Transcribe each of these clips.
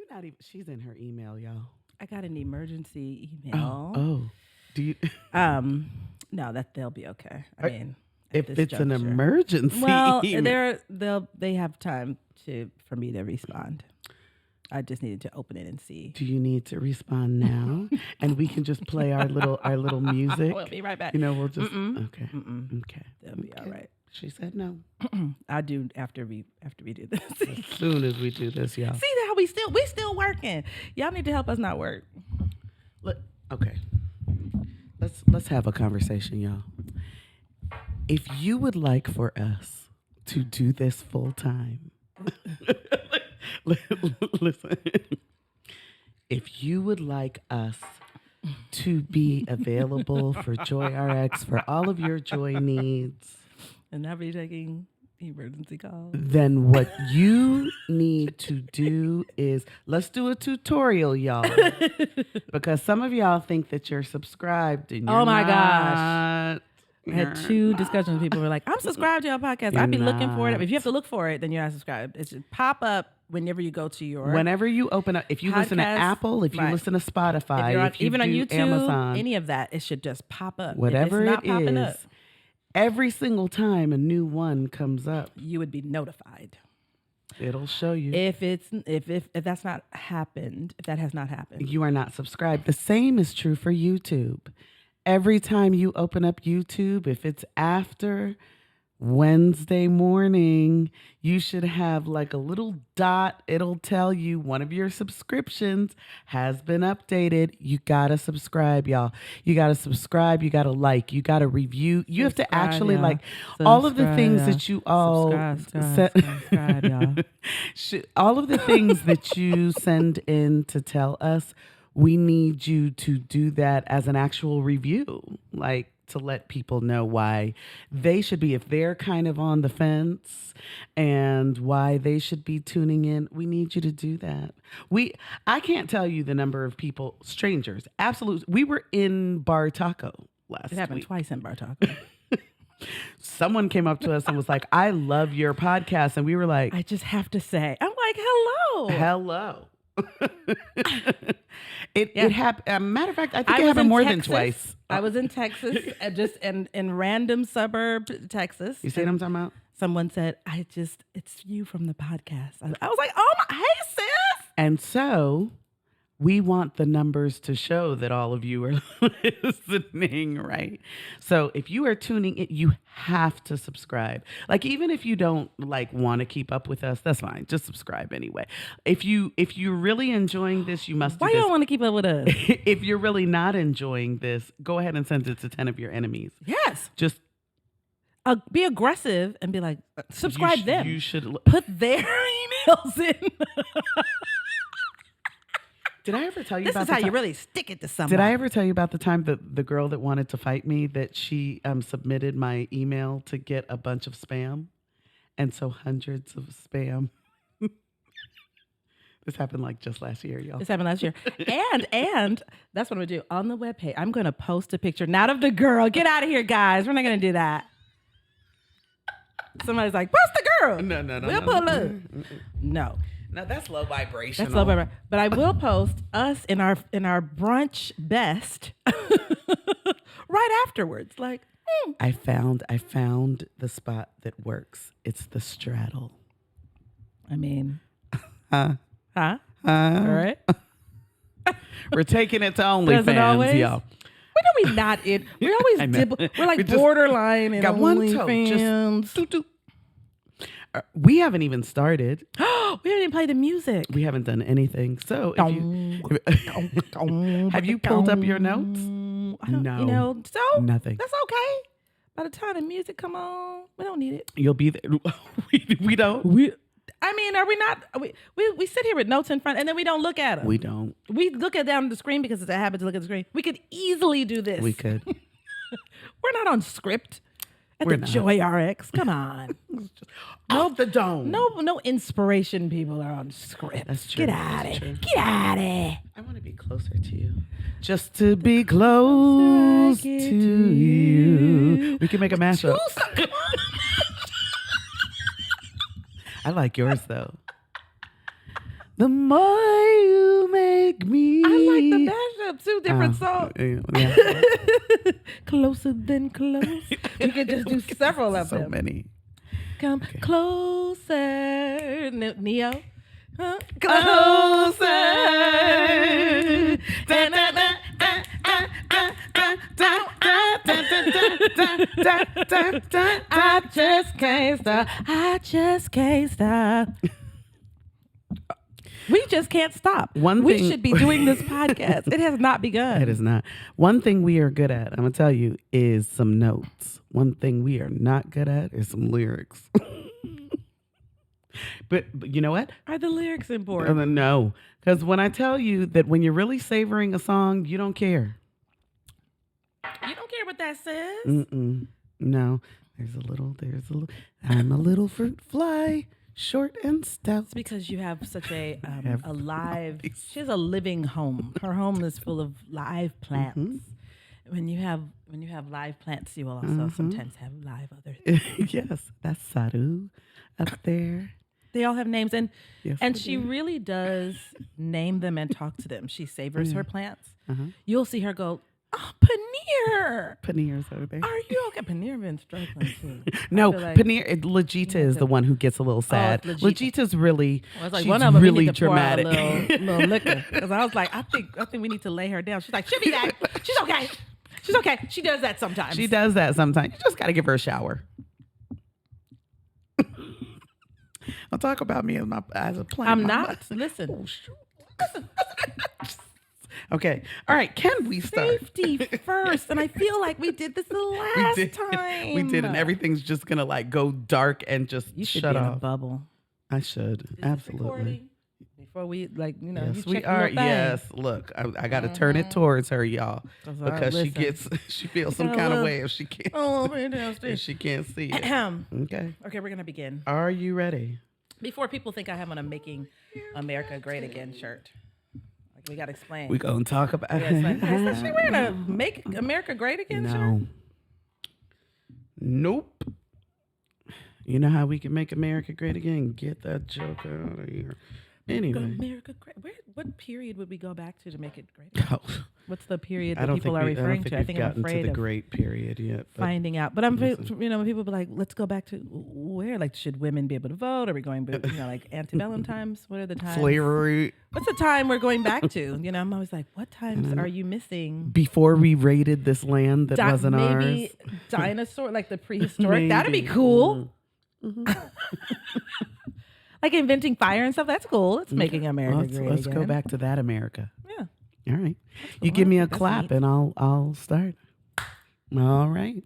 not even. She's in her email, y'all. I got an emergency Oh, email. oh. Do you? No, that they'll be okay. I Are- mean, If this it's an juncture. emergency, Well, email. they have time for me to respond. I just needed to open it and see. Do you need to respond now? And we can just play our little music. We'll be right back. We'll just Mm-mm. okay. Mm-mm. Okay. They'll be all right. She said no. I'll do after we do this. As soon as we do this, y'all. See how we still working. Y'all need to help us not work. Okay. Let's have a conversation, y'all. If you would like for us to do this full time, listen. If you would like us to be available for Joy RX for all of your joy needs, And not be taking emergency calls. then what you need to do is let's do a tutorial, y'all. Because some of y'all think that you're subscribed and you're Oh my not. gosh. I had two discussions with people who were like, I'm subscribed to your podcast. You're I'd be looking for it. not. If you have to look for it, then you're not subscribed. It should pop up whenever you go to your Whenever you open up, if you listen to Podcast, Apple, if you right. listen to Spotify, if you're on, if you even on do YouTube, Amazon, any of that, it should just pop up. whatever if it's not it popping is, up, every single time a new one comes up, you would be notified. it'll show you. If that's not happened, if that has not happened. You are not subscribed. The same is true for YouTube. Every time you open up YouTube, if it's after Wednesday morning, you should have like a little dot. It'll tell you one of your subscriptions has been updated. You got to subscribe, y'all. You got to subscribe. You got to like. You got to review. You have to Subscribe, actually y'all. like all of the Subscribe, things y'all. that you all Subscribe, y'all. all of the things that you send in to tell us, we need you to do that as an actual review, like to let people know why they should be, if they're kind of on the fence and why they should be tuning in. We need you to do that. I can't tell you the number of people, strangers, absolutely. We were in Bar Taco last It happened week. twice in Bar Taco. Someone came up to us and was like, I love your podcast. And we were like, I just have to say, I'm like, hello. hello. It Yeah. happened. Matter of fact, I think I it was happened in more Texas. than twice. I was in Texas, just in random suburb Texas. You see what I'm talking about? Someone said, it's you from the podcast. I was like, oh my, hey sis. And so we want the numbers to show that all of you are listening, right? So if you are tuning in, you have to subscribe. Like, even if you don't like want to keep up with us, that's fine. Just subscribe anyway. If you're really enjoying this, you must do Why this. you don't want to keep up with us? If you're really not enjoying this, go ahead and send it to 10 of your enemies. Yes. Just Be aggressive and be like, subscribe them. You should. Put their emails in. Did I ever tell you This about is the how you time- really stick it to somebody. Did I ever tell you about the time that the girl that wanted to fight me, that she submitted my email to get a bunch of spam? And so hundreds of spam. This happened like just last year, y'all. This happened last year. And that's what I'm going to do. On the webpage, I'm going to post a picture, not of the girl. Get out of here, guys. We're not going to do that. Somebody's like, post the girl. No. We'll pull up. No. No, that's low vibration. That's low vibration. But I will post us in our brunch best right afterwards. Like, I found the spot that works. It's the straddle. I mean, Huh? all right. We're taking it to Does it OnlyFans, always? y'all. When are we not in? We're always I know. dibble. We're like We just borderline in got one toe, OnlyFans. just doo-doo. We haven't even started. We haven't even played the music. We haven't done anything. So, have you pulled up your notes? I don't, No. so Nothing. that's okay. By the time the music come on, we don't need it. You'll be there. We don't. I mean, are we not? We sit here with notes in front, and then we don't look at them. We don't. We look at down the screen because it's a habit to look at the screen. We could easily do this. We could. We're not on script at We're the not. Joy RX. Come on. Off the dome. No inspiration people are on script. That's true. Get out of That's it. true. Get out of it. I want to be closer to you. Just to be close to you. We can make a mashup. Come on. I like yours though. The more you make me. I like the mashup. Two different songs. Yeah. Closer than close. We could just do several of So them. many. Come closer, Neo. Huh? Closer. I just can't stop. I just can't stop. We just can't stop. We should be doing this podcast. It has not begun. It is not. One thing we are good at, I'm going to tell you, is some notes. One thing we are not good at is some lyrics. But you know what? Are the lyrics important? No. Because when I tell you that when you're really savoring a song, you don't care. You don't care what that says? No. There's a little. I'm a little fruit fly. Short and stout. It's because you have such a live. She has a living home. Her home is full of live plants. Mm-hmm. When you have live plants, you will also sometimes have live other things. Yes, that's Saru up there. They all have names, and yes, she really does name them and talk to them. She savors her plants. You'll see her go, "Oh, Paneer! Paneer's over there. Are you okay?" Paneer been struggling too. No, Paneer. Legita is the one who gets a little sad. Legita's really, like she's one of them really need to dramatic. Pour a little liquor, because I was like, I think we need to lay her down. She's like, she'll be back. She's okay. She's okay. She does that sometimes. You just got to give her a shower. I'll talk about me as a plant. I'm not. Listen. Oh, listen. Okay. All right. Can we start? Safety first. And I feel like we did this the last time. We did, and everything's just gonna like go dark and just you should shut be off. In a bubble. I should. Absolutely. Before we Yes, we are. Yes. Look, I got to turn it towards her, y'all, because she feels some kind of way if she can't. If she can't see it. Okay. Okay, we're gonna begin. Are you ready? Before people think I have on a "Making America Great Again" shirt, we got to explain. We're going to talk about it. Is she wearing a "Make America Great Again" shirt? Nope. You know how we can make America great again? Get that joke out of here. Anyway. America great. What period would we go back to make it great again? Oh. What's the period that people are referring to? I think I'm afraid to the great period yet. Finding out. But I'm, when people be like, let's go back to where? Like, should women be able to vote? Are we going, like antebellum times? What are the times? Slavery. What's the time we're going back to? I'm always like, what times are you missing? Before we raided this land that wasn't ours. Maybe dinosaur, like the prehistoric. That'd be cool. Mm-hmm. Like inventing fire and stuff. That's cool. It's making America great Let's again. go back to that America. Yeah. All right. You give me a clap and I'll start. All right.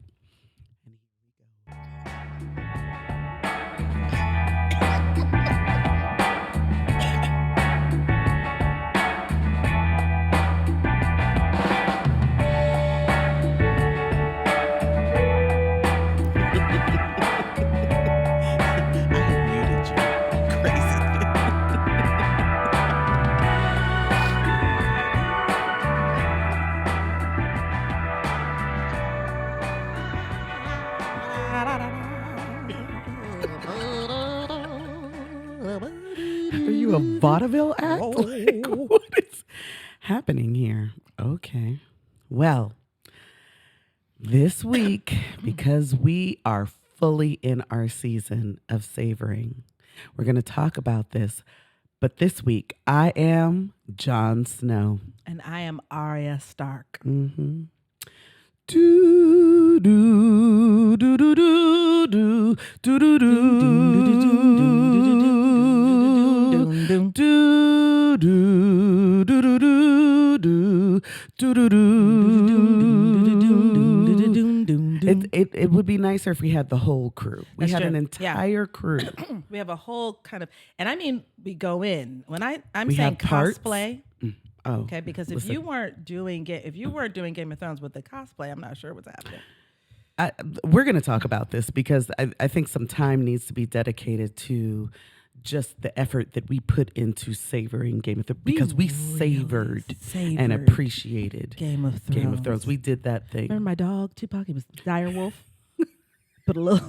A vaudeville act? Like, what is happening here? Okay. Well, this week, because we are fully in our season of savoring, we're going to talk about this. But this week, I am Jon Snow. And I am Arya Stark. Mm-hmm. Do, do, do, do, do, do, do, do, do. Do do do do do do do do. It would be nicer if we had the whole crew. We had an entire crew. We have a whole kind of, and I mean, we go in when I'm saying cosplay. Oh, okay, because if you weren't doing Game of Thrones with the cosplay, I'm not sure what's happening. We're going to talk about this because I think some time needs to be dedicated to just the effort that we put into savoring Game of Thrones, because we savored and appreciated Game of Thrones. We did that thing. Remember my dog Tupac? He was dire wolf. Put a little.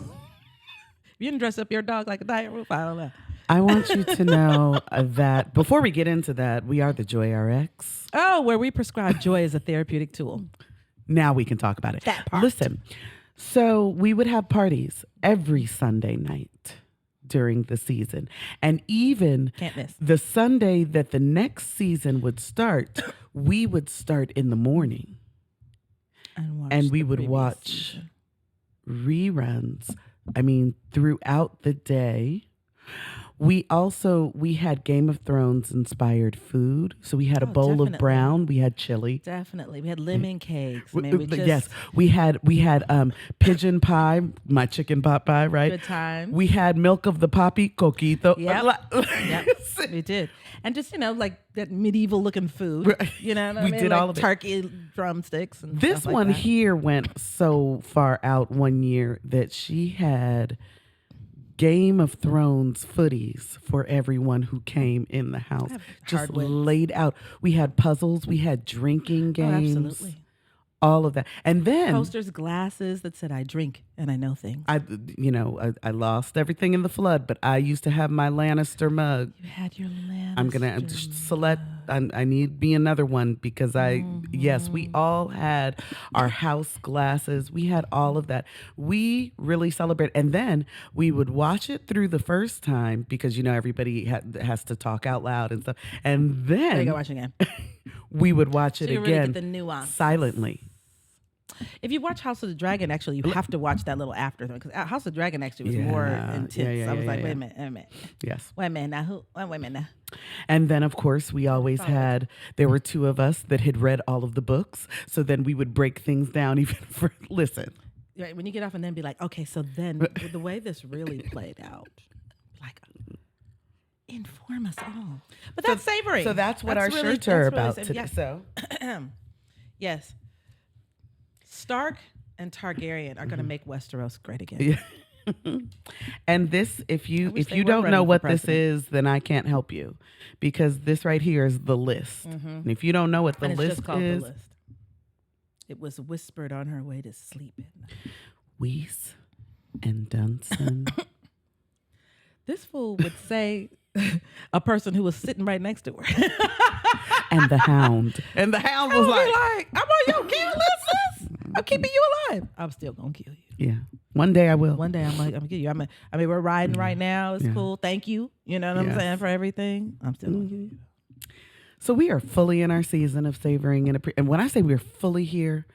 You didn't dress up your dog like a dire wolf. I don't know. I want you to know that before we get into that, we are the Joy RX. Oh, where we prescribe joy as a therapeutic tool. Now we can talk about it. That part. Listen, so we would have parties every Sunday night during the season. And even Can't miss. the Sunday that the next season would start, we would start in the morning. And we would watch reruns, throughout the day. We had Game of Thrones inspired food. So we had a bowl definitely. of brown. We had chili. Definitely. We had lemon cakes. Yes. We had pigeon pie, my chicken pot pie, right? Good times. We had milk of the poppy, coquito. Yep, we did. And just, like that medieval looking food. You know what I mean? We did like all of it. Turkey drumsticks and This stuff like one that. here went so far out one year that she had Game of Thrones footies for everyone who came in the house. Just laid out. We had puzzles. We had drinking games. Absolutely. All of that. And then posters, glasses that said I drink and I know things. I lost everything in the flood, but I used to have my Lannister mug. You had your Lannister. I'm going to just select. I need be another one because yes, we all had our house glasses. We had all of that. We really celebrate. And then we would watch it through the first time because, everybody has to talk out loud and stuff. And then there you go, watch again. We would watch it you again really get the nuance. Silently. If you watch House of the Dragon, actually, you have to watch that little after thing because House of the Dragon actually was more intense. I was like, wait a minute. Yes. Wait a minute now. Wait a minute now. And then, of course, we always had, there were two of us that had read all of the books. So then we would break things down even for, listen. Right, when you get off and then be like, okay, so then the way this really played out, like, inform us all. But that's savoring. So that's what our shirts are about today. Yes. So, yes. Stark and Targaryen are going to make Westeros great again. Yeah. And this, if you were don't know running what for this president. is, then I can't help you because this right here is the list. And if you don't know what the And it's list just called is, The List. It was whispered on her way to sleep at night. Weiss and Dunson. This fool would say a person who was sitting right next to her. And the Hound. And the Hound was like, I'm on your kill list, sis. I'm keeping you alive. I'm still going to kill you. Yeah. One day I will. One day I'm going to kill you. We're riding right now. It's cool. Thank you. You know what I'm saying? For everything. I'm still going to kill you. So we are fully in our season of savoring. And when I say we're fully here,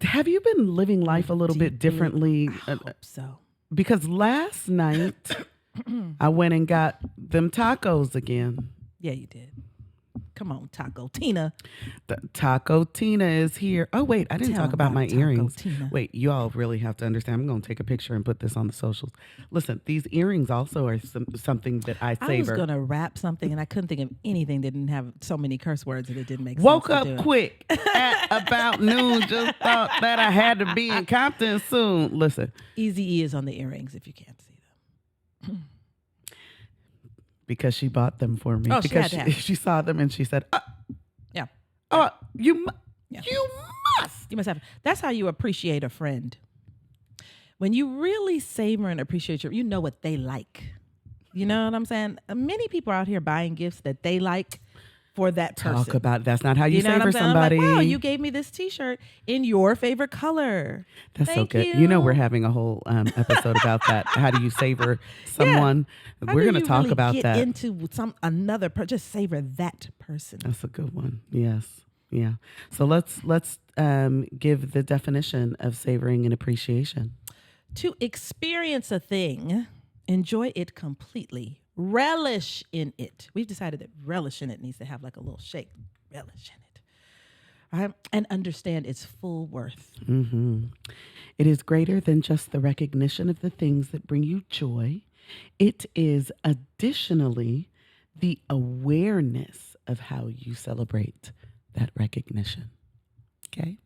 have you been living life a little bit differently? I hope so. Because last night I went and got them tacos again. Yeah, you did. Come on, Taco Tina. Taco Tina is here. Oh, wait, I didn't talk about my earrings. Tina. Wait, you all really have to understand. I'm going to take a picture and put this on the socials. Listen, these earrings also are something that I savor. I was going to rap something and I couldn't think of anything that didn't have so many curse words that it didn't make Woke sense. up quick at about noon. Just thought that I had to be in Compton soon. Listen. Easy E is on the earrings if you can't see them. Because she bought them for me. Oh, because she saw them and she said, yeah. You must. You must have. That's how you appreciate a friend. When you really savor and appreciate you know what they like. You know what I'm saying? Many people are out here buying gifts that they like for that person. Talk about that's not how you know what savor I'm saying? somebody. I'm like, wow, you gave me this T-shirt in your favorite color. That's Thank so good. You know, we're having a whole episode about that. How do you savor someone? How We're do going to you talk really about get that. into another just savor that person. That's a good one. Yes. Yeah. So let's give the definition of savoring and appreciation. To experience a thing, enjoy it completely, relish in it. We've decided that relish in it needs to have like a little shake. Relish in it. Right? And understand its full worth. Mm-hmm. It is greater than just the recognition of the things that bring you joy. It is additionally the awareness of how you celebrate that recognition. Okay?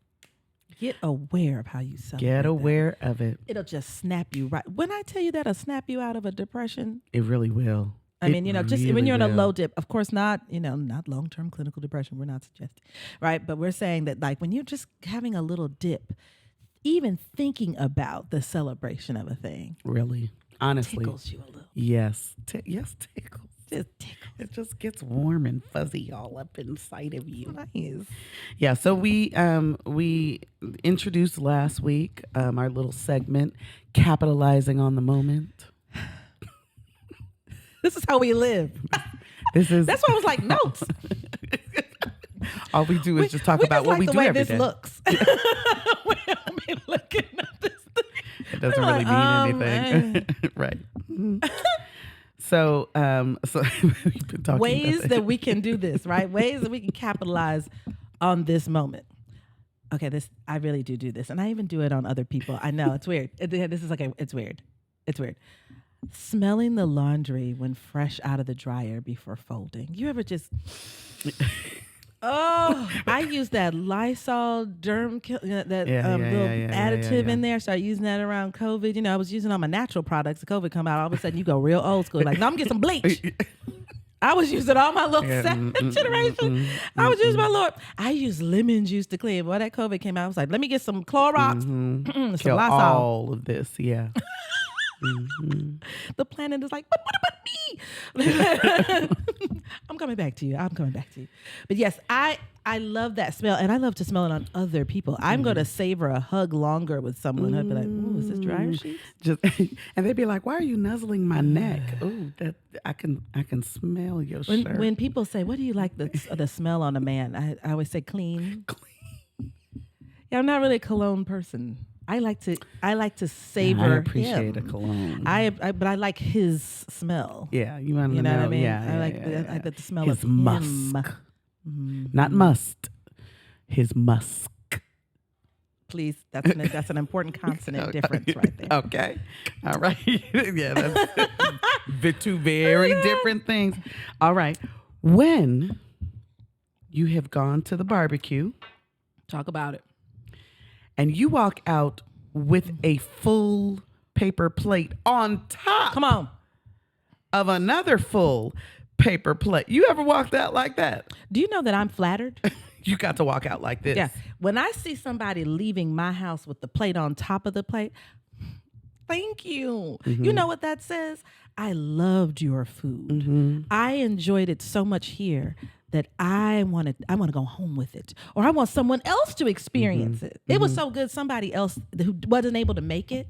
Get aware of how you celebrate. Get aware of it. It'll just snap you right. When I tell you that'll snap you out of a depression. It really will. I mean, just when you're in a low dip, of course, not long-term clinical depression. We're not suggesting, right? But we're saying that like when you're just having a little dip, even thinking about the celebration of a thing. Really. Honestly. Tickles you a little. Yes. Yes, tickles. Just tickles. It just gets warm and fuzzy all up inside of you. Nice. Yeah, so we introduced last week our little segment, capitalizing on the moment. This is how we live. This is That's why I was like, notes. all we do is just talk about what we do every day. Looks. We don't be looking at this thing. It doesn't really mean anything, right? So, we've been talking ways about that we can do this, right? Ways that we can capitalize on this moment. Okay, I really do this, and I even do it on other people. I know it's weird. It's weird. It's weird. Smelling the laundry when fresh out of the dryer before folding. You ever just? Oh, I use that Lysol little additive in there. Started using that around COVID. You know, I was using all my natural products. The COVID come out, all of a sudden you go real old school. Like, no, I'm gonna get some bleach. I was using all my little generation. I was using my Lord. I used lemon juice to clean. Boy, that COVID came out, I was like, let me get some Clorox, some Kill Lysol. all of this, yeah. The planet is like, but what about me? I'm coming back to you. But yes, I love that smell, and I love to smell it on other people. I'm going to savor a hug longer with someone. I'd be like, "Ooh, is this dryer sheets?" And they'd be like, "Why are you nuzzling my neck?" Ooh, that I can smell your shirt. When people say, "What do you like the smell on a man?" I always say clean. Yeah, I'm not really a cologne person. I like to savor. I appreciate him. a cologne. But I like his smell. Yeah, you want to know what I mean? Yeah, I like the smell his of musk. him. Not must. His musk. Please, that's an important consonant difference right there. Okay, all right. Yeah, that's two very different things. All right, when you have gone to the barbecue, talk about it. And you walk out with a full paper plate on top. Come on. Of another full paper plate. You ever walked out like that? Do you know that I'm flattered? You got to walk out like this. Yeah. When I see somebody leaving my house with the plate on top of the plate, thank you. You know what that says? I loved your food. I enjoyed it so much here that I want to go home with it, or I want someone else to experience it. It was so good. Somebody else who wasn't able to make it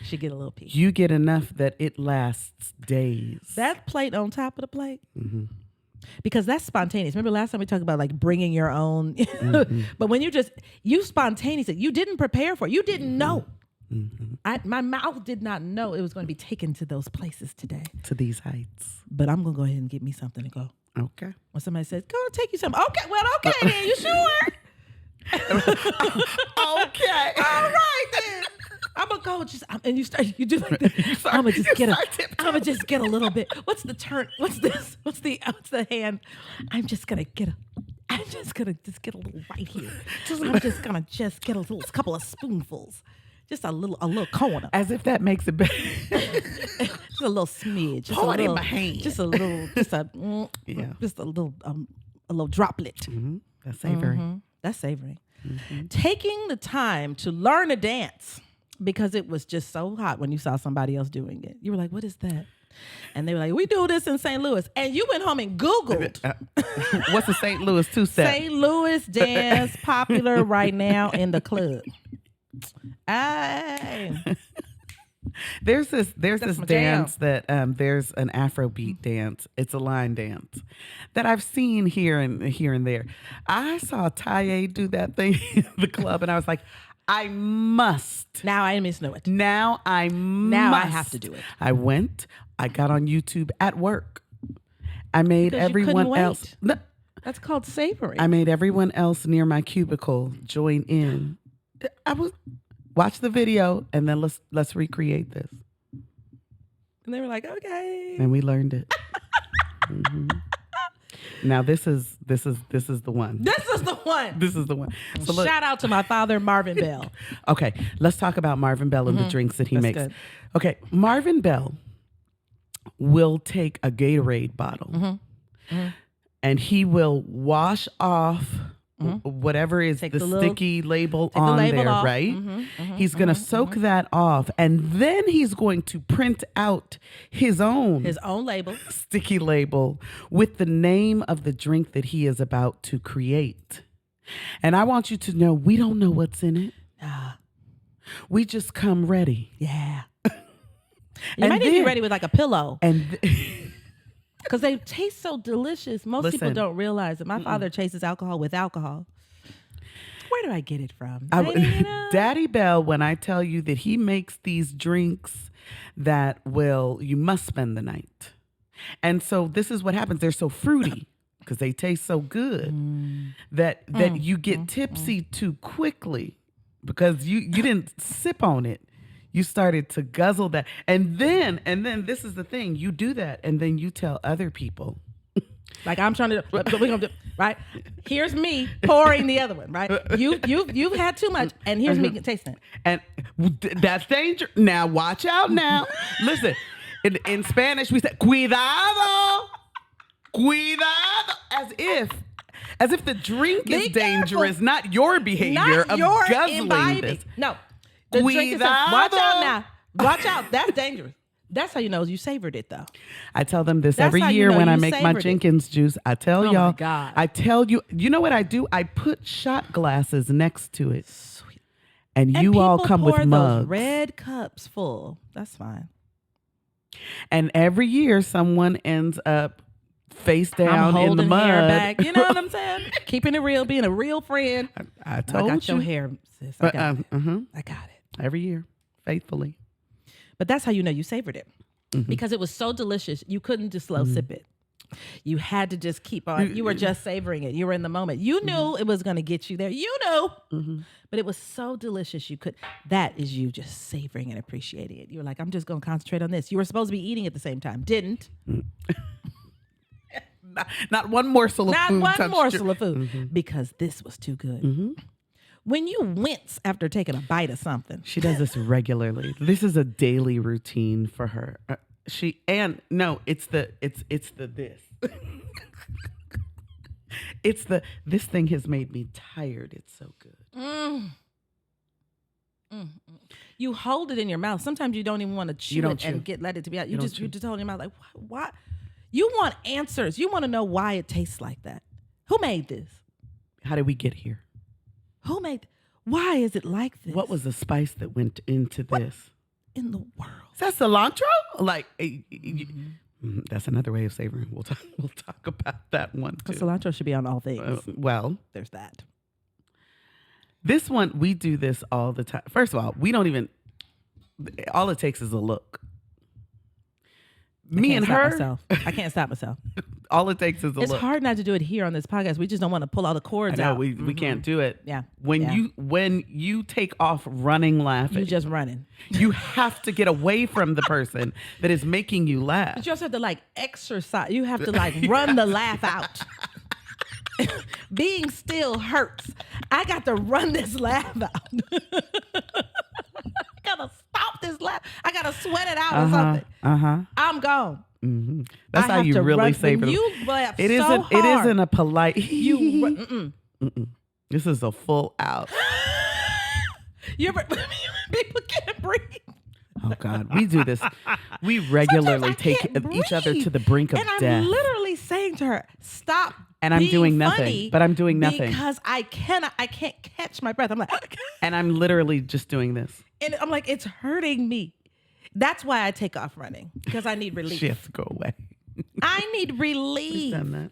should get a little piece. You get enough that it lasts days. That plate on top of the plate, because that's spontaneous. Remember last time we talked about like bringing your own, but when you spontaneous it, you didn't prepare for it. You didn't know. My mouth did not know it was going to be taken to those places today. To these heights. But I'm going to go ahead and get me something to go. Okay. When somebody says, go and take you something. Okay, well, okay then. You sure? Okay. All right then. I'm going to go and you do like this. I'm going to just get a little bit. What's the turn? What's this? What's the hand? I'm just going to get a little right here. I'm just going to get a little couple of spoonfuls. Just a little corner. As if that makes it better. Just a little smidge. Pour it in my hand. Just a little droplet. That's savoring. That's savoring. Taking the time to learn a dance because it was just so hot when you saw somebody else doing it. You were like, what is that? And they were like, we do this in St. Louis. And you went home and Googled. What's the St. Louis two-step? St. Louis dance popular right now in the club. There's this dance that there's an Afrobeat dance. It's a line dance that I've seen here and there. I saw Taye do that thing in the club, and I was like, I must. Now I must know it. Now I have to do it. I went. I got on YouTube at work. I made everyone else. No, that's called savoring. I made everyone else near my cubicle join in. I was watch the video and then let's recreate this. And they were like, okay. And we learned it. Now this is the one. This is the one. This is the one. So shout out to my father, Marvin Bell. Okay, let's talk about Marvin Bell and the drinks that he makes. Good. Okay, Marvin Bell will take a Gatorade bottle and he will wash off whatever is Take the sticky label the on label there, off. right? He's going to soak that off, and then he's going to print out his own label, sticky label with the name of the drink that he is about to create. And I want you to know, we don't know what's in it. We just come ready. Yeah. You might need to be ready with like a pillow. And because they taste so delicious. Most people don't realize that my father chases alcohol with alcohol. Where do I get it from? Daddy Bell, when I tell you that he makes these drinks that you must spend the night. And so this is what happens. They're so fruity because they taste so good that you get tipsy too quickly because you didn't sip on it. You started to guzzle that. And then this is the thing. You do that and then you tell other people. Like I'm trying to, we're gonna do, right? Here's me pouring the other one, right? You've had too much, and here's me tasting it. And that's dangerous. Now watch out now. Listen, in Spanish we say cuidado, cuidado, as if the drink is dangerous, not your behavior of guzzling this. No, the drink is watch out now. Watch out. That's dangerous. That's how you know you savored it, though. I tell them this every year when I make my Jenkins juice. I tell y'all, my God. I tell you, you know what I do? I put shot glasses next to it. Sweet. And you all come with mugs. Those red cups full. That's fine. And every year someone ends up face down in the mud. Hair back. You know what I'm saying? Keeping it real, being a real friend. I told you. I got your hair, sis. I got it. I got it. Every year, faithfully. But that's how you know you savored it. Because it was so delicious, you couldn't just slow sip it. You had to just keep on. You were just savoring it. You were in the moment. You knew it was going to get you there. You knew. But it was so delicious. That is you just savoring and appreciating it. You were like, I'm just going to concentrate on this. You were supposed to be eating at the same time. Didn't. Not one morsel of food. Not one morsel of food. Because this was too good. When you wince after taking a bite of something. She does this regularly. This is a daily routine for her. It's this thing has made me tired. It's so good. You hold it in your mouth. Sometimes you don't even want to chew it and let it to be out. You're just holding your mouth like, why? You want answers. You want to know why it tastes like that. Who made this? How did we get here? Why is it like this? What was the spice that went into this? In the world. Is that cilantro? Like, that's another way of savoring. We'll talk about that one too. Cilantro should be on all things. Well, there's that. This one, we do this all the time. First of all, all it takes is a look. Me and her. I can't stop myself. All it takes is a look. It's hard not to do it here on this podcast. We just don't want to pull all the cords out. We can't do it. Yeah. When you take off running laughing. You're just running. You have to get away from the person that is making you laugh. But you also have to exercise. You have to run the laugh out. Being still hurts. I got to run this laugh out. I gotta stop this laugh. I gotta sweat it out or something. I'm gone. That's how you really savor it. You laugh it isn't a polite. This is a full out. People can't breathe. Oh God, we do this. We regularly take each other to the brink of death. And I'm literally saying to her, "Stop." And I'm doing nothing. But I'm doing nothing because I can't catch my breath. I'm like, and I'm literally just doing this. And I'm like, it's hurting me. That's why I take off running, because I need relief. She has to go away. I need relief. She's done that.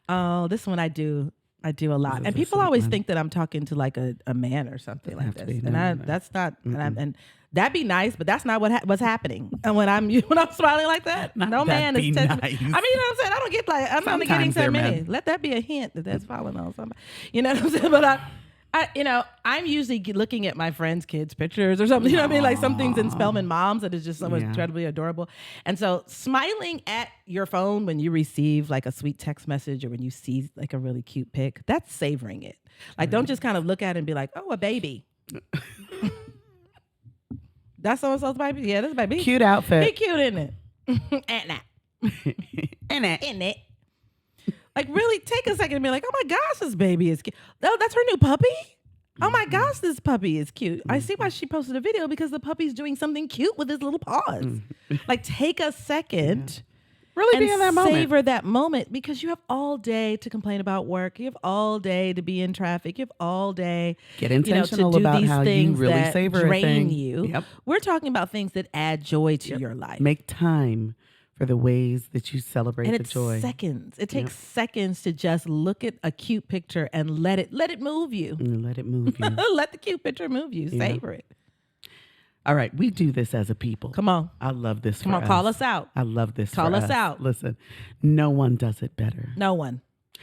Oh, this one I do a lot. And people always think that I'm talking to a man or something like this. That's not. And that'd be nice, but that's not what's happening. And when I'm smiling like that, no man is testing. Nice. I mean, you know what I'm saying? I don't get I'm not getting so many. Men. Let that be a hint that that's falling on somebody. You know what I'm saying? But I'm usually looking at my friends' kids' pictures or something. You know what I mean? Like some things in Spelman Moms that is just so incredibly adorable. And so smiling at your phone when you receive a sweet text message or when you see a really cute pic, that's savoring it. Don't just kind of look at it and be like, oh, a baby. That's so-and-so's baby? Yeah, that's a baby. Cute outfit. He cute, isn't it? And that. In it. In it. Like, really take a second and be like, oh my gosh, this baby is cute. Oh, that's her new puppy? Oh my gosh, this puppy is cute. I see why she posted a video, because the puppy's doing something cute with his little paws. Like, take a second. Really be in that moment. Savor that moment, because you have all day to complain about work. You have all day to be in traffic. You have all day get intentional to do about these how things you really that savor drain a thing. you. Yep. We're talking about things that add joy to your life. Make time for the ways that you celebrate And the it's joy. seconds. It takes seconds to just look at a cute picture and let it move you. Let it move you. Let the cute picture move you. Savor it. All right, we do this as a people. Come on. I love this. Come on, call us out. I love this. Call for us out. Listen, no one does it better. No one.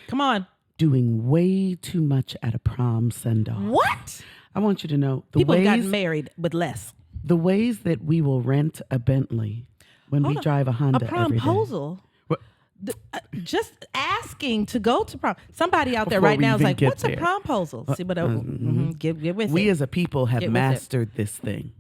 Come on. Doing way too much at a prom send-off. What? I want you to know People have gotten married with less. The ways that we will rent a Bentley when we drive a Honda. A promposal. Just asking to go to prom. Somebody out there Before right we now is even like, get "What's there. a promposal?" See, but get with it. We as a people have Get with mastered this thing.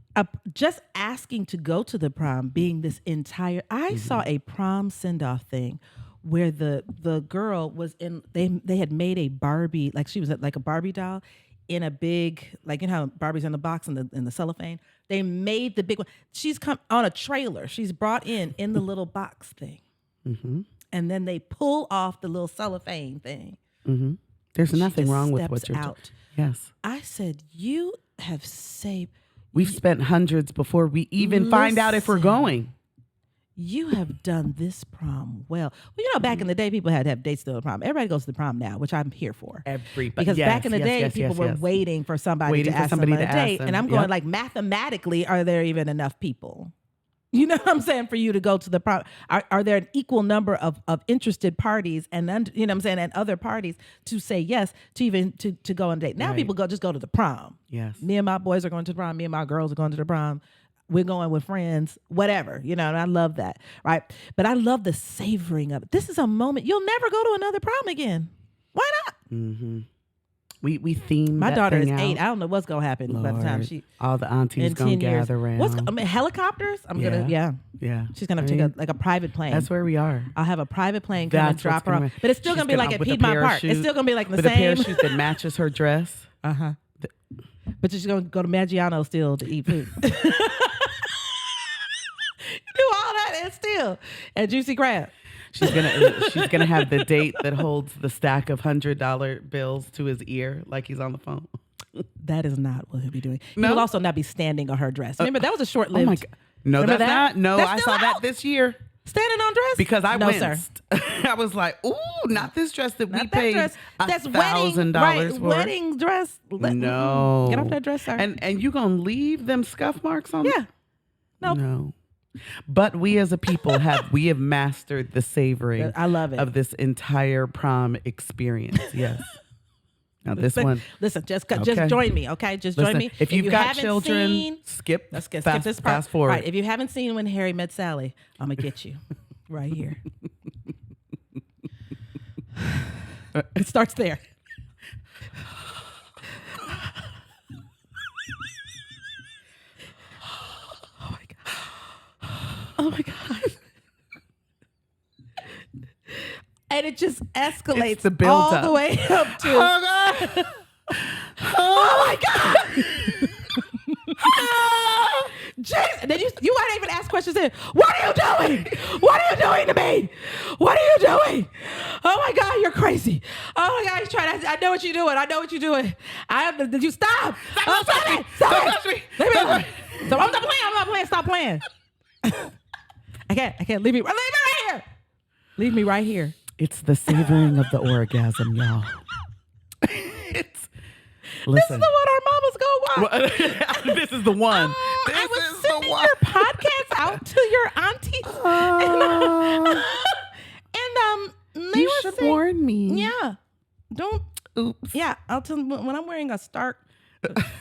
Just asking to go to the prom being this entire. I saw a prom send off thing where the girl was in. They had made a Barbie, like she was like a Barbie doll in a big, like, you know how Barbie's in the box in the cellophane. They made the big one. She's come on a trailer. She's brought in the little box thing. And then they pull off the little cellophane thing. There's nothing wrong with what you're doing. Yes. I said, you have saved. We've spent hundreds before we even find out if we're going. You have done this prom well. Well, you know, back in the day, people had to have dates to the prom. Everybody goes to the prom now, which I'm here for. Everybody. Because back in the day, people were waiting for somebody to ask them on a date. And I'm going like, mathematically, are there even enough people? You know what I'm saying? For you to go to the prom, are there an equal number of interested parties and you know what I'm saying, and other parties to say yes to even to go on a date? Now people just go to the prom. Yes. Me and my boys are going to the prom. Me and my girls are going to the prom. We're going with friends, whatever, you know, and I love that, right? But I love the savoring of it. This is a moment. You'll never go to another prom again. Why not? We theme my that daughter thing is 8. out. I don't know what's gonna happen by the time all the aunties gonna gather around. Helicopters? Yeah. She's gonna take a private plane. That's where we are. I'll have a private plane come and drop her off. But it's still She's gonna be like at with a Piedmont Park. parachute, It's still gonna be like the with same. a parachute that matches her dress. But she's gonna go to Maggiano still to eat food. Do all that and still and juicy crab. She's gonna have the date that holds the stack of $100 bills to his ear like he's on the phone. That is not what he'll be doing. No? He will also not be standing on her dress. Remember, that was a short-lived. Oh my God. No, that's not. No, I saw that this year. Standing on dress? Because I winced. I was like, ooh, not this dress that we paid That's $1,000 for. Wedding dress. No. Get off that dress, sir. And you gonna leave them scuff marks on? Yeah. Nope. No. But we as a people have mastered the savoring. I love it. Of this entire prom experience. Yes. Now this one. Listen, just join me, okay? Just join me. If you've got children, skip this part. Fast forward. Right. If you haven't seen When Harry Met Sally, I'm gonna get you right here. It starts there. Oh my God. And it just escalates the build all up. the way up to Oh God. Oh my God. Jeez. And then you might even ask questions in. What are you doing? What are you doing to me? What are you doing? Oh my God, you're crazy. Oh my God, he's trying. I know what you're doing. I know what you're doing. Did you stop? Stop it. Stop it. So I'm not playing. Stop playing. I can't. Leave me right here. Leave me right here. It's the savoring of the orgasm, y'all. This is the one our mamas go watch. This is the one. I was sending your podcast out to your aunties. And they you were should saying, warn me. Yeah. Don't. Oops. Yeah, I'll tell them when I'm wearing a Stark.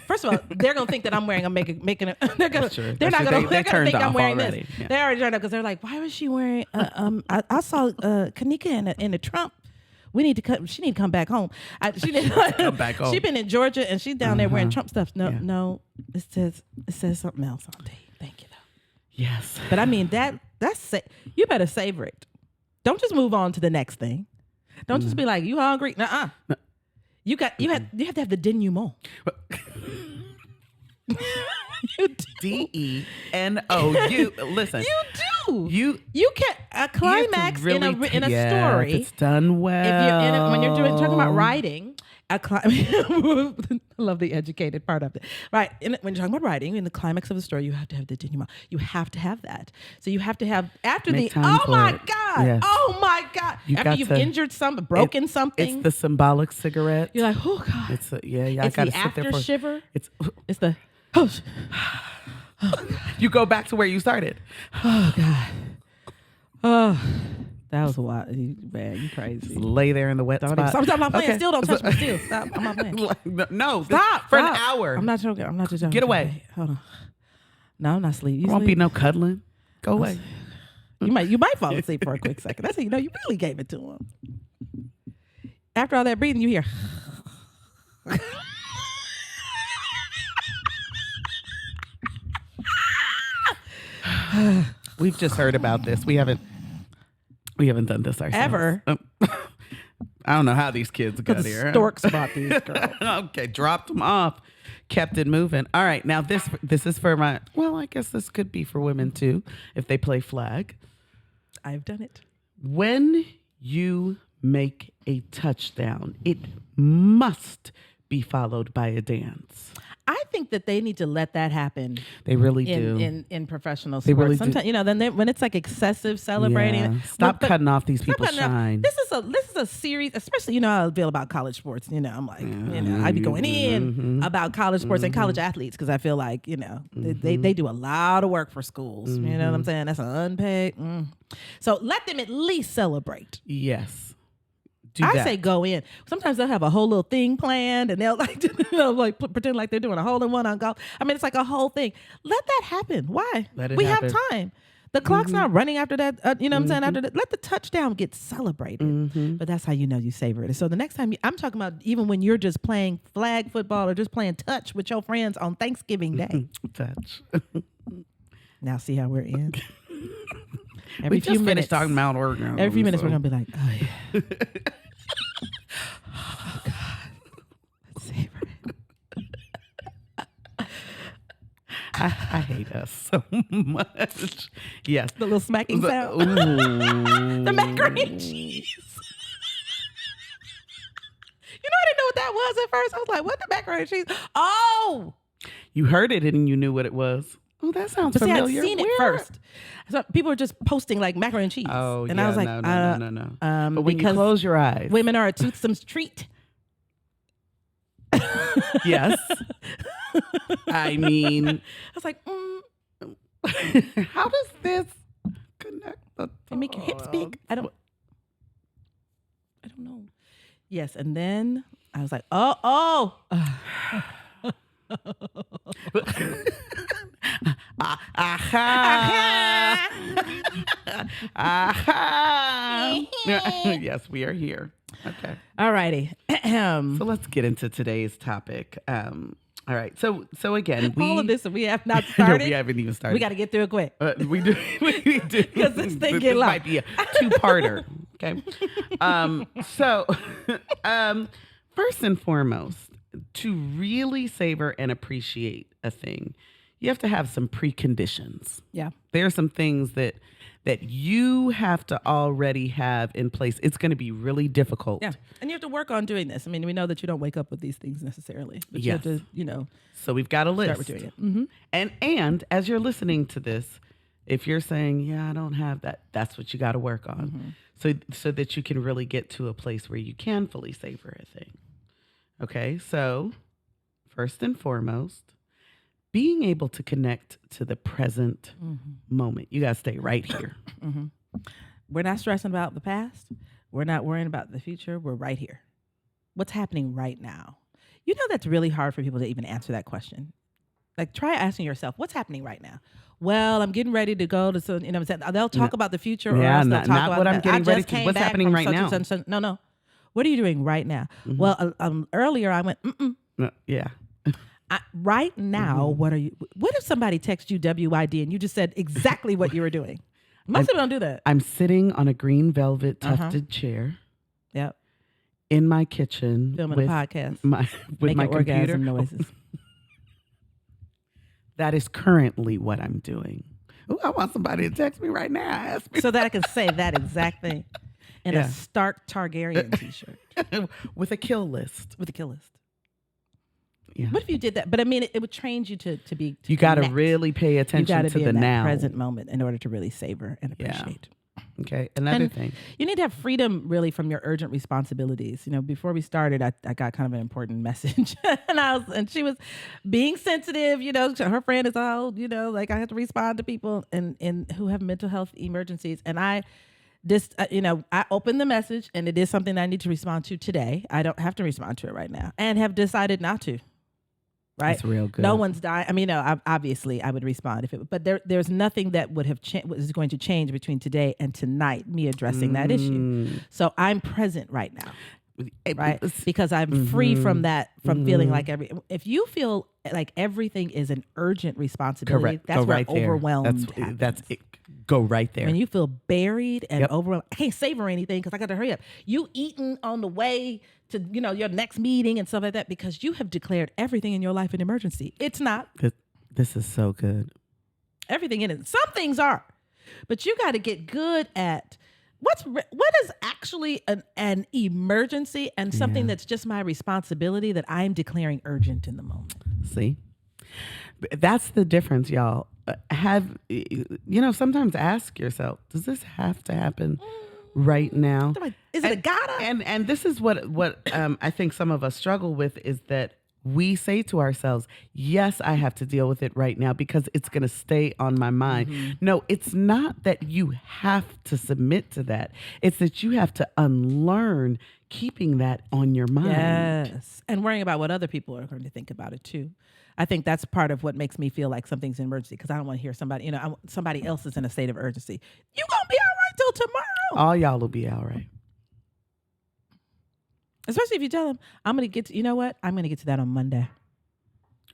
First of all, they're gonna think that I'm wearing. I'm making it. They're gonna. They're not gonna. They're gonna think I'm wearing already. this. Yeah. They already turned up because they're like, why was she wearing? I saw Kanika in a Trump. We need to cut. She need to come back home. She need to come back home. She's been in Georgia and she's down there wearing Trump stuff. No. It says something else on tape. Thank you though. Yes. But I mean that's you better savor it. Don't just move on to the next thing. Don't just be like, you hungry? Nuh-uh. No. You have to have the denouement. You do. DENO. Listen. You do. You can a You climax have to really in a if story. it's done well. If you're when you're talking about writing, I love the educated part of it. Right. When you're talking about writing, in the climax of a story, you have to have the denouement. You have to have that. So you have to have after Make the time oh for my it. God. Yes. Oh my God. After you've injured something, broken something. It's the symbolic cigarette. You're like, oh God. It's I It's gotta the sit there after for shiver. It's the you go back to where you started. oh God. Oh, that was a lot. Man, you crazy. Just lay there in the wet spot. Stop, I'm not playing. Okay. Still don't touch me. Still. Stop. I'm not playing. No. Stop. For Stop. an hour. I'm not joking. I'm not just joking. Get away. Hold on. No, I'm not sleeping. There won't be no cuddling. Go away. You might fall asleep for a quick second. That's how you know you really gave it to him. After all that breathing, you hear. We've just heard about this. We haven't done this ourselves. Ever. I don't know how these kids got The here. storks bought these girls. Okay, dropped them off, kept it moving. All right, now this is for my. Well, I guess this could be for women too if they play flag. I've done it. When you make a touchdown, it must be followed by a dance. I think that they need to let that happen. They really do. In professional sports. They really sometimes, do. then when it's like excessive celebrating. Yeah. Stop cutting off these people's shine. This is a series, especially how I feel about college sports. I'm like, I'd be going in about college sports and college athletes because I feel like, they do a lot of work for schools. You know what I'm saying? That's an unpaid. So let them at least celebrate. Yes. I say go in. Sometimes they'll have a whole little thing planned, and they'll pretend like they're doing a hole in one on golf. I mean, it's like a whole thing. Let that happen. Why? We have time. The clock's not running after that. You know what I'm saying? After that, let the touchdown get celebrated. But that's how you know you savor it. So the next time I'm talking about, even when you're just playing flag football or just playing touch with your friends on Thanksgiving Day. Touch. Now see how we're in. We just finished talking about orgasm. Every few minutes we're gonna be like, oh yeah. Oh God. Let's savor it. I hate us so much. Yes. The little smacking sound. The macaroni and cheese. I didn't know what that was at first. I was like, what the macaroni and cheese? Oh. You heard it and you knew what it was. Oh, that sounds familiar. See, I'd seen it first. So people were just posting like macaroni and cheese. Oh, and yeah, I was like, no. But when you close your eyes. Women are a toothsome treat. Yes. I mean. I was like, how does this connect the they make your hips big? I don't know. Yes, and then I was like, oh. Yes, we are here. Okay. All righty. So let's get into today's topic. All right. So again, all of this we have not started. No, we haven't even started. We got to get through it quick. We do because this thing get long. Might be a two-parter. Okay. So first and foremost, to really savor and appreciate a thing, you have to have some preconditions. Yeah. There are some things that you have to already have in place. It's going to be really difficult. Yeah. And you have to work on doing this. I mean, we know that you don't wake up with these things necessarily, but you have to, So we've got a list. Start with doing it. Mm-hmm. And as you're listening to this, if you're saying, yeah, I don't have that, that's what you got to work on. So that you can really get to a place where you can fully savor a thing. Okay, so first and foremost, being able to connect to the present moment. You got to stay right here. We're not stressing about the past. We're not worrying about the future. We're right here. What's happening right now? That's really hard for people to even answer that question. Like, try asking yourself, what's happening right now? Well, I'm getting ready to go to, they'll talk about the future. Or else they'll talk not about what I'm getting ready to. What's happening right now? No. What are you doing right now? Well, earlier I went, yeah. Right now, what are you? What if somebody texts you WID and you just said exactly what you were doing? Most people don't do that. I'm sitting on a green velvet tufted chair. Yep. in my kitchen Filming with a podcast. with Making my computer. orgasm noises. That is currently what I'm doing. Ooh, I want somebody to text me right now. Ask me So that I can say that exact thing in a Stark Targaryen t-shirt. with a kill list. With a kill list. Yeah. What if you did that? But I mean, it would train you to be. You got to really pay attention to be the in that now. present moment in order to really savor and appreciate. Okay. Another thing. You need to have freedom really from your urgent responsibilities. You know, before we started, I got kind of an important message and she was being sensitive, you know, her friend is all, you know, like I have to respond to people and who have mental health emergencies. And I just, I opened the message and it is something I need to respond to today. I don't have to respond to it right now and have decided not to. Right? That's real good. No one's dying. I mean, obviously I would respond if it, but there's nothing that would have was going to change between today and tonight, me addressing that issue. So I'm present right now, right? Because I'm free from that, from feeling like if you feel like everything is an urgent responsibility, correct. That's Go where right there. overwhelmed That's it. Go right there. When you feel buried and overwhelmed, I can't savor anything because I got to hurry up. You eating on the way to, you know, your next meeting and stuff like that because you have declared everything in your life an emergency. It's not. This is so good. Everything in it. Some things are, but you got to get good at what is actually an emergency and something that's just my responsibility that I'm declaring urgent in the moment. See, that's the difference, y'all. Sometimes ask yourself, does this have to happen right now? Is it a gotta? And this is what I think some of us struggle with is that we say to ourselves, yes, I have to deal with it right now because it's going to stay on my mind. No, it's not that you have to submit to that. It's that you have to unlearn keeping that on your mind. Yes. And worrying about what other people are going to think about it too. I think that's part of what makes me feel like something's an emergency because I don't want to hear somebody else is in a state of urgency. You gonna be all right till tomorrow. All y'all will be all right. Especially if you tell them, I'm going to get to, you know what? I'm going to get to that on Monday.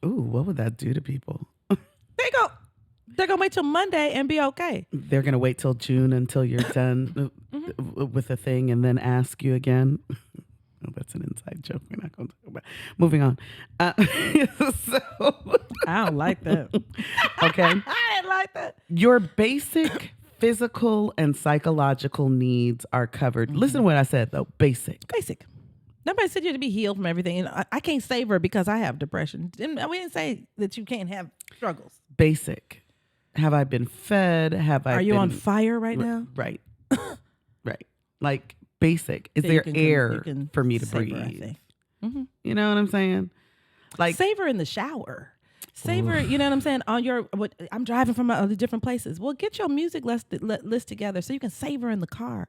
Ooh, what would that do to people? They're going to wait till Monday and be okay. They're going to wait till June until you're done with a thing and then ask you again. Oh, that's an inside joke. We're not going to talk about it. Moving on. I don't like that. Okay. I didn't like that. Your basic physical and psychological needs are covered. Listen to what I said, though. Basic. Nobody said you had to be healed from everything. And I can't savor because I have depression. We didn't say that you can't have struggles. Basic. Have I been fed? Are you on fire right now? Right. Right. Like basic. Is there air for me to breathe? I think. You know what I'm saying? Like savor in the shower. Savor, you know what I'm saying? I'm driving from other different places. Well, get your music list together so you can savor in the car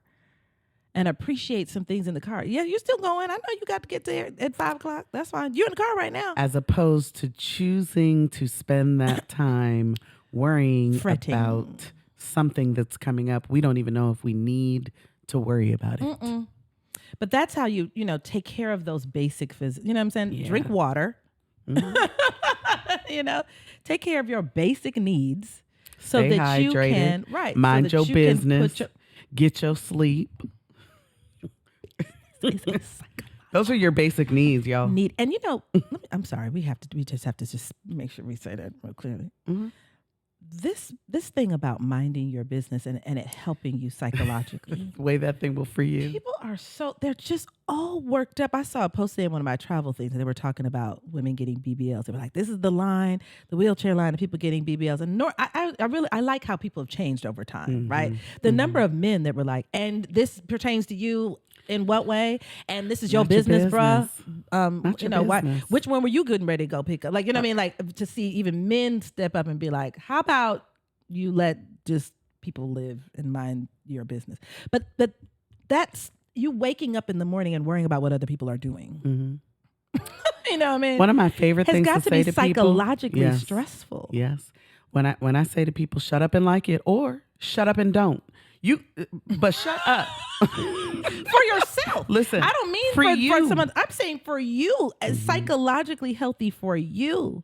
and appreciate some things in the car. Yeah, you're still going. I know you got to get there at 5:00. That's fine. You're in the car right now. As opposed to choosing to spend that time worrying about something that's coming up. We don't even know if we need to worry about it. But that's how you take care of those basic physics. You know what I'm saying? Yeah. Drink water. Take care of your basic needs so Stay that hydrated, you can mind your business, get your sleep. Those are your basic needs, y'all. And I'm sorry, we just have to make sure we say that real clearly. This thing about minding your business and it helping you psychologically. The way that thing will free you. People are they're just all worked up. I saw a post in one of my travel things and they were talking about women getting BBLs. They were like, this is the line, the wheelchair line of people getting BBLs. And I like how people have changed over time, right? The number of men that were like, and this pertains to you in what way? And this is your business, bruh. Which one were you getting ready to go pick up? Like, you know what I mean? Like to see even men step up and be like, how about you let just people live and mind your business? But that's you waking up in the morning and worrying about what other people are doing. You know what I mean? One of my favorite things to say to people. Psychologically stressful. Yes. When I say to people, shut up and like it, or shut up and don't. But shut up. For yourself. Listen, I don't mean for someone. I'm saying for you, psychologically healthy for you.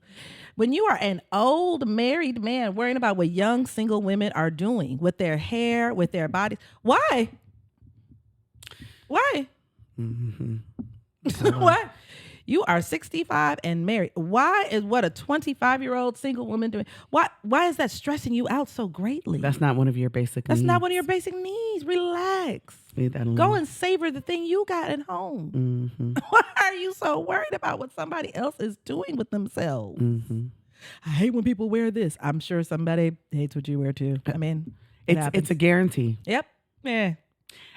When you are an old married man worrying about what young single women are doing with their hair, with their bodies, why? What? You are 65 and married. Why is what a 25-year-old single woman doing? Why is that stressing you out so greatly? That's not one of your basic That's needs. not one of your basic needs. Relax. Leave that alone. Go and savor the thing you got at home. Why are you so worried about what somebody else is doing with themselves? I hate when people wear this. I'm sure somebody hates what you wear too. I mean, it's a guarantee. Yep. Yeah.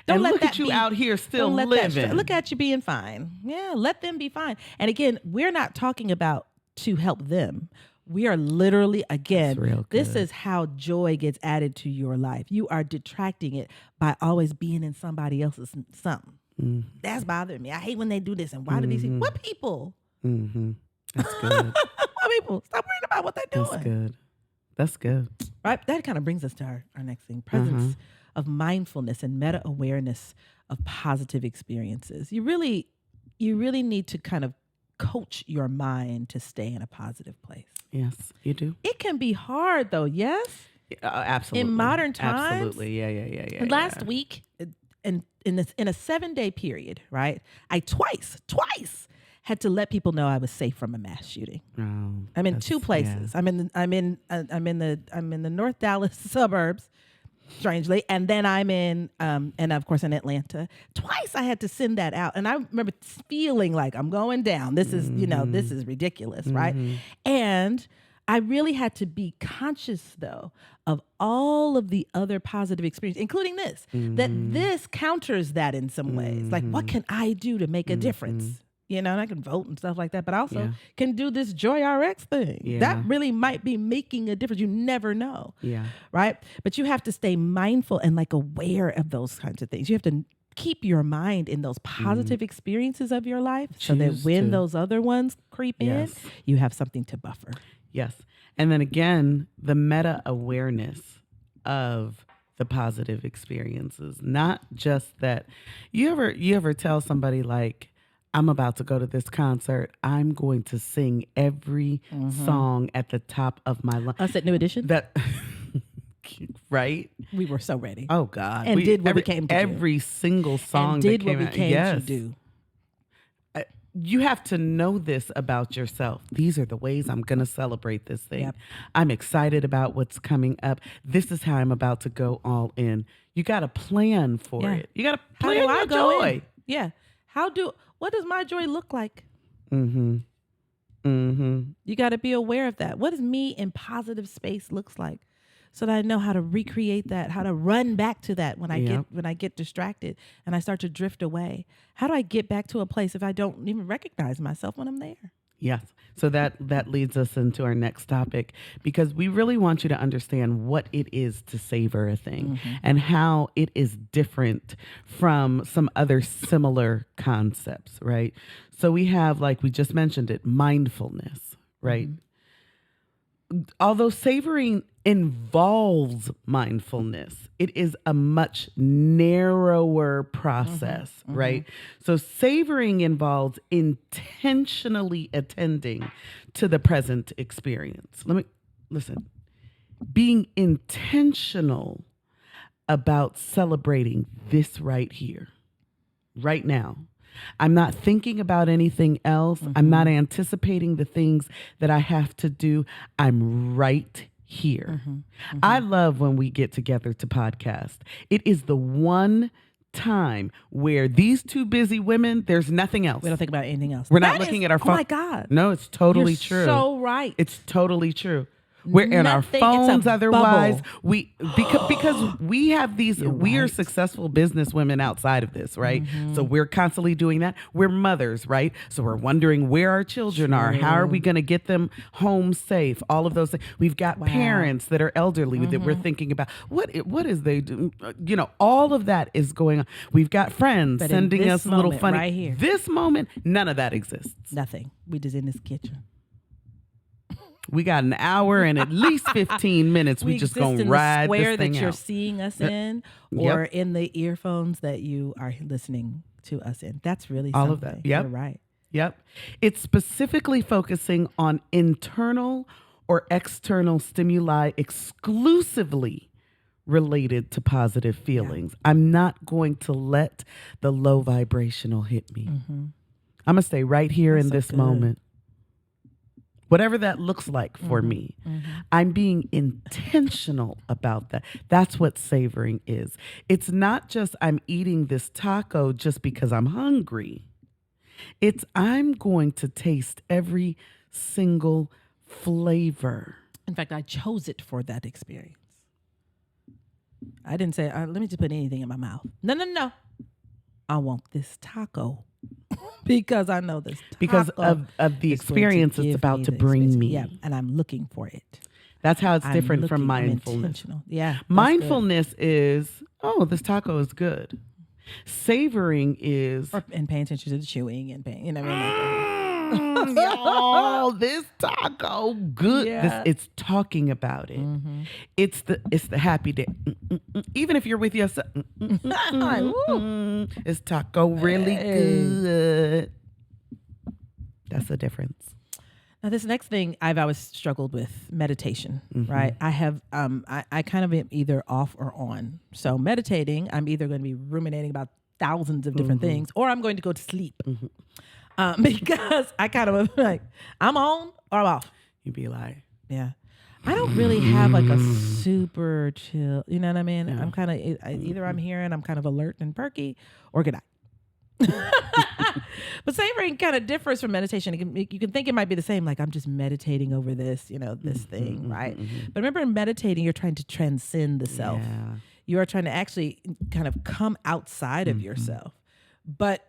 Don't and let look that at you be, out here still don't let living. Look at you being fine. Yeah, let them be fine. And again, we're not talking about to help them. We are literally, again, this is how joy gets added to your life. You are detracting it by always being in somebody else's something. That's bothering me. I hate when they do this. And why do these people? What people? That's good. What people? Stop worrying about what they're doing. That's good. Right? That kind of brings us to our next thing. Presence of mindfulness and meta-awareness of positive experiences. You really need to kind of coach your mind to stay in a positive place. Yes, you do. It can be hard though, yes? Absolutely. In modern times. Absolutely. Yeah. Last week, in a 7-day period, right? I twice had to let people know I was safe from a mass shooting. Oh, I'm in two places. Yeah. I'm in the North Dallas suburbs, strangely, and then I'm in and of course in Atlanta. Twice I had to send that out, and I remember feeling like I'm going down. This is this is ridiculous, right? And I really had to be conscious though of all of the other positive experiences, including this. That this counters that in some ways. Like, what can I do to make a difference? And I can vote and stuff like that, but I also can do this Joy RX thing. Yeah. That really might be making a difference. You never know. Yeah. Right? But you have to stay mindful and like aware of those kinds of things. You have to keep your mind in those positive experiences of your life so that when those other ones creep in, you have something to buffer. Yes. And then again, the meta-awareness of the positive experiences, not just that. You ever tell somebody like, I'm about to go to this concert. I'm going to sing every song at the top of my lungs. Us at New Edition? Right? We were so ready. Oh, God. And did what we came to do. Every single song and did what we came to do. You have to know this about yourself. These are the ways I'm going to celebrate this thing. Yep. I'm excited about what's coming up. This is how I'm about to go all in. You got to plan for it. You got to plan your joy. Yeah. What does my joy look like? You got to be aware of that. What does me in positive space looks like? So that I know how to recreate that, how to run back to that when I get distracted and I start to drift away. How do I get back to a place if I don't even recognize myself when I'm there? Yes. So that leads us into our next topic, because we really want you to understand what it is to savor a thing and how it is different from some other similar concepts, right? So we have, like we just mentioned it, mindfulness, right? Although savoring involves mindfulness, it is a much narrower process, right? So savoring involves intentionally attending to the present experience. Listen, being intentional about celebrating this right here, right now. I'm not thinking about anything else. I'm not anticipating the things that I have to do. I'm right here. I love when we get together to podcast. It is the one time where these two busy women, there's nothing else. We don't think about anything else. We're not looking at our phone. Oh my God. No, it's totally You're true. So right. It's totally true. We're in our phones otherwise. Because we have these, we are successful business women outside of this, right? So we're constantly doing that. We're mothers, right? So we're wondering where our children are. How are we going to get them home safe? All of those things. We've got parents that are elderly that we're thinking about. What is they do? All of that is going on. We've got friends sending us little funny. Right here. This moment, none of that exists. Nothing. We just in this kitchen. We got an hour and at least 15 minutes. We just gonna ride the square this thing that you're out. seeing us in, or in the earphones that you are listening to us in. That's really all something. of that. Yep. You're right. Yep. It's specifically focusing on internal or external stimuli exclusively related to positive feelings. I'm not going to let the low vibrational hit me. I'm going to stay right here in this moment. Whatever that looks like for me, I'm being intentional about that. That's what savoring is. It's not just I'm eating this taco just because I'm hungry. It's I'm going to taste every single flavor. In fact, I chose it for that experience. I didn't say, let me just put anything in my mouth. No. I want this taco. Because I know this taco because of the experience it's about to bring me. Yeah, and I'm looking for it. That's how it's different from mindfulness. Yeah. Mindfulness is, this taco is good. Savoring is... And paying attention to the chewing and paying, y'all, this taco good. Yeah. It's talking about it. It's the happy day. Even if you're with yourself, is taco really good? That's the difference. Now, this next thing I've always struggled with, meditation, right? I have, I kind of am either off or on. So meditating, I'm either going to be ruminating about thousands of different things, or I'm going to go to sleep. Because I kind of like, I'm on or I'm off. You'd be like, yeah. I don't really have like a super chill, you know what I mean? Yeah. I'm kind of, either I'm here and I'm kind of alert and perky, or good night. But savoring kind of differs from meditation. You can think it might be the same, like I'm just meditating over this, this thing, right? But remember, in meditating, you're trying to transcend the self. Yeah. You are trying to actually kind of come outside of yourself. But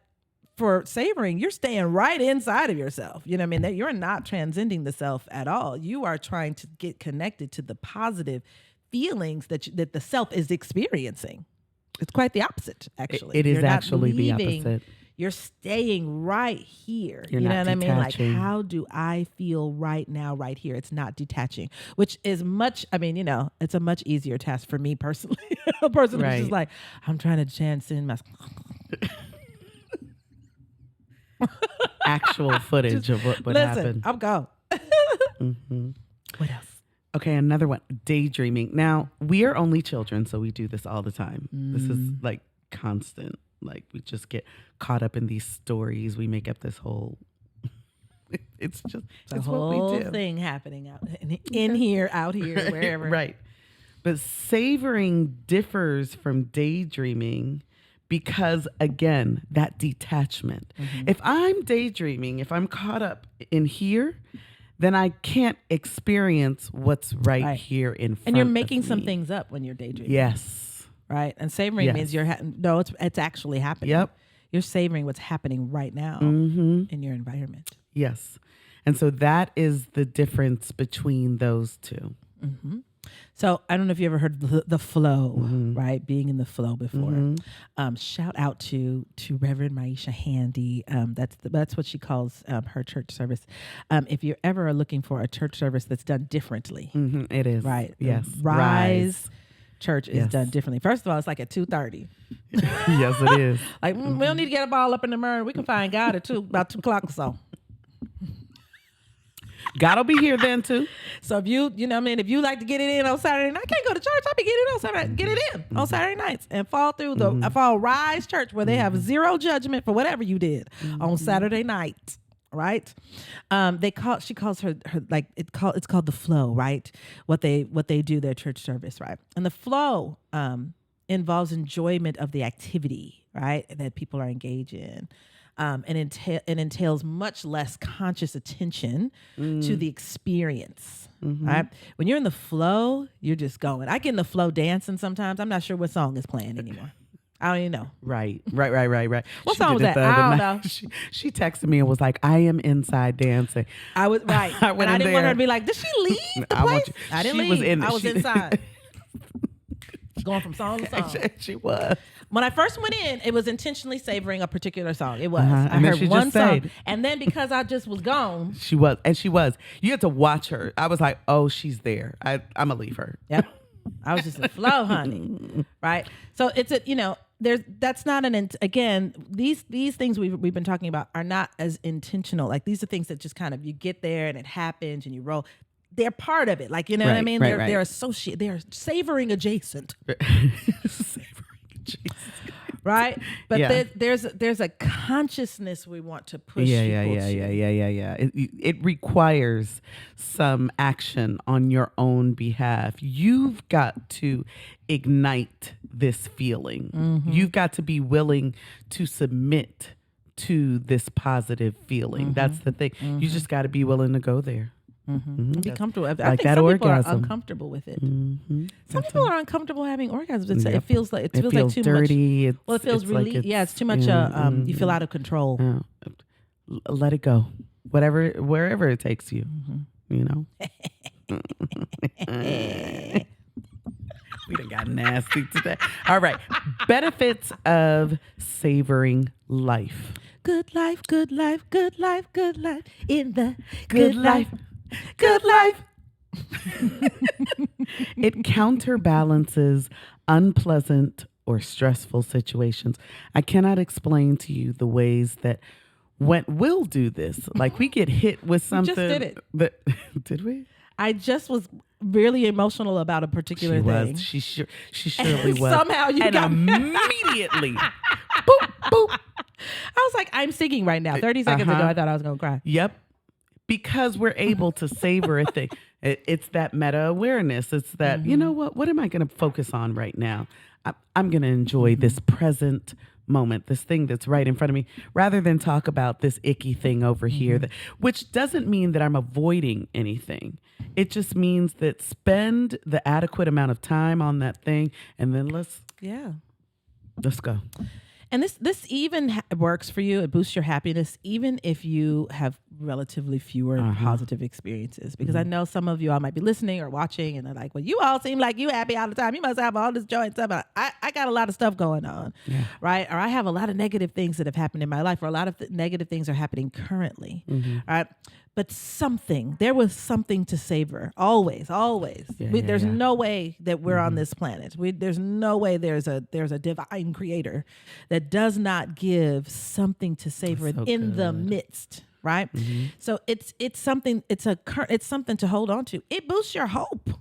for savoring, you're staying right inside of yourself. You know what I mean? That you're not transcending the self at all. You are trying to get connected to the positive feelings that the self is experiencing. It's quite the opposite, actually. It is actually the opposite. You're staying right here. You're you know not what detaching. I mean? Like, how do I feel right now, right here? It's not detaching, which is much, it's a much easier task for me personally. A person who's just like, I'm trying to transcend my... Actual footage of what happened. I'm gone. What else? Okay, another one. Daydreaming. Now, we are only children, so we do this all the time. This is like constant. Like, we just get caught up in these stories. We make up this whole... It's what we do. Thing happening out in here, out here, wherever. Right. But savoring differs from daydreaming because, again, that detachment. If I'm daydreaming, if I'm caught up in here, then I can't experience what's right here in front of me. And you're making some things up when you're daydreaming. Yes. Right? And savoring means it's actually happening. Yep. You're savoring what's happening right now in your environment. Yes. And so that is the difference between those two. So I don't know if you ever heard the flow, right? Being in the flow before. Shout out to Reverend Maisha Handy. That's what she calls her church service. If you're ever looking for a church service that's done differently, it is right. Yes, Rise Church is done differently. First of all, it's like at 2:30. Yes, it is. Like we don't need to get a ball up in the mirror. We can find God at about 2:00 or so. God will be here then too. So if if you like to get it in on Saturday night, I can't go to church. I'll be getting it on Saturday. Get it in on Saturday nights and fall through fall Rise Church where they have zero judgment for whatever you did on Saturday night. Right? She calls her like it's called the flow, right? What they do, their church service, right? And the flow involves enjoyment of the activity, right? That people are engaged in. And entails much less conscious attention to the experience. Right? When you're in the flow, you're just going. I get in the flow dancing sometimes. I'm not sure what song is playing anymore. I don't even know. Right. What song was that? I don't know. She texted me and was like, I am inside dancing. I was right. I didn't want her to be like, did she leave the place? I didn't leave. I was inside. Going from song to song. She was. When I first went in, it was intentionally savoring a particular song. It was. I And heard she one just song. said- And then because I just was gone. She was. You had to watch her. I was like, oh, she's there. I'm going to leave her. Yep. I was just in flow, honey. Right? So it's that's not again, these things we've been talking about are not as intentional. Like these are things that just kind of, you get there and it happens and you roll. they're part of it. Like, you know what I mean? Right, They're associate. They're savoring adjacent. Savoring adjacent. Right, but Yeah. there's a consciousness we want to push Yeah, people to. yeah. It requires some action on your own behalf. You've got to ignite this feeling. Mm-hmm. You've got to be willing to submit to this positive feeling. Mm-hmm. That's the thing. Mm-hmm. You just got to be willing to go there. Mm-hmm. Be comfortable. I like think that some orgasm. people are uncomfortable with it. Mm-hmm. Some people are uncomfortable having orgasms. It Yep. feels like It feels too dirty. much. Well, it feels really. It's too much. You feel out of control. Let it go. Wherever it takes you. You know. We done got nasty today. All right. Benefits of savoring life. Good life, good life, good life, good life. In the good life, good life. It counterbalances unpleasant or stressful situations. I cannot explain to you the ways that when we'll do this. Like we get hit with something. just did it. Did we? I just was really emotional about a particular thing. She surely was. Somehow you and got immediately, boop, boop. I was like, I'm singing right now. 30 seconds ago, I thought I was going to cry. Yep. Because we're able to savor a thing. It's that meta awareness. It's that, you know what am I going to focus on right now? I'm going to enjoy this present moment, this thing that's right in front of me, rather than talk about this icky thing over here, which doesn't mean that I'm avoiding anything. It just means that spend the adequate amount of time on that thing, and then let's go. And this even works for you. It boosts your happiness, even if you have relatively fewer positive experiences. Because I know some of you all might be listening or watching, and they're like, "Well, you all seem like you happy all the time. You must have all this joy and stuff." I got a lot of stuff going on, right? Or I have a lot of negative things that have happened in my life, or a lot of negative things are happening currently, all right? But there was something to savor. Always. There's no way that we're on this planet. There's no way there's a divine creator that does not give something to savor in the midst, right? So it's something to hold on to. It boosts your hope.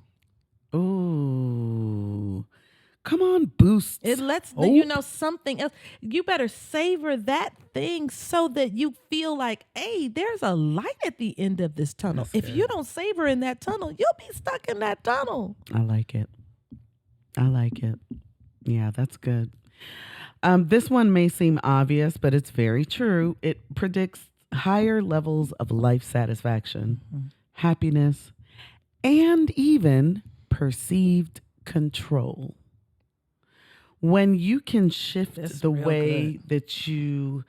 Ooh. Come on, boost. It lets something else. You better savor that thing so that you feel like, hey, there's a light at the end of this tunnel. That's if good. you don't savor in that tunnel, you'll be stuck in that tunnel. I like it. Yeah, that's good. This one may seem obvious, but it's very true. It predicts higher levels of life satisfaction, happiness, and even perceived control. When you can shift the way that you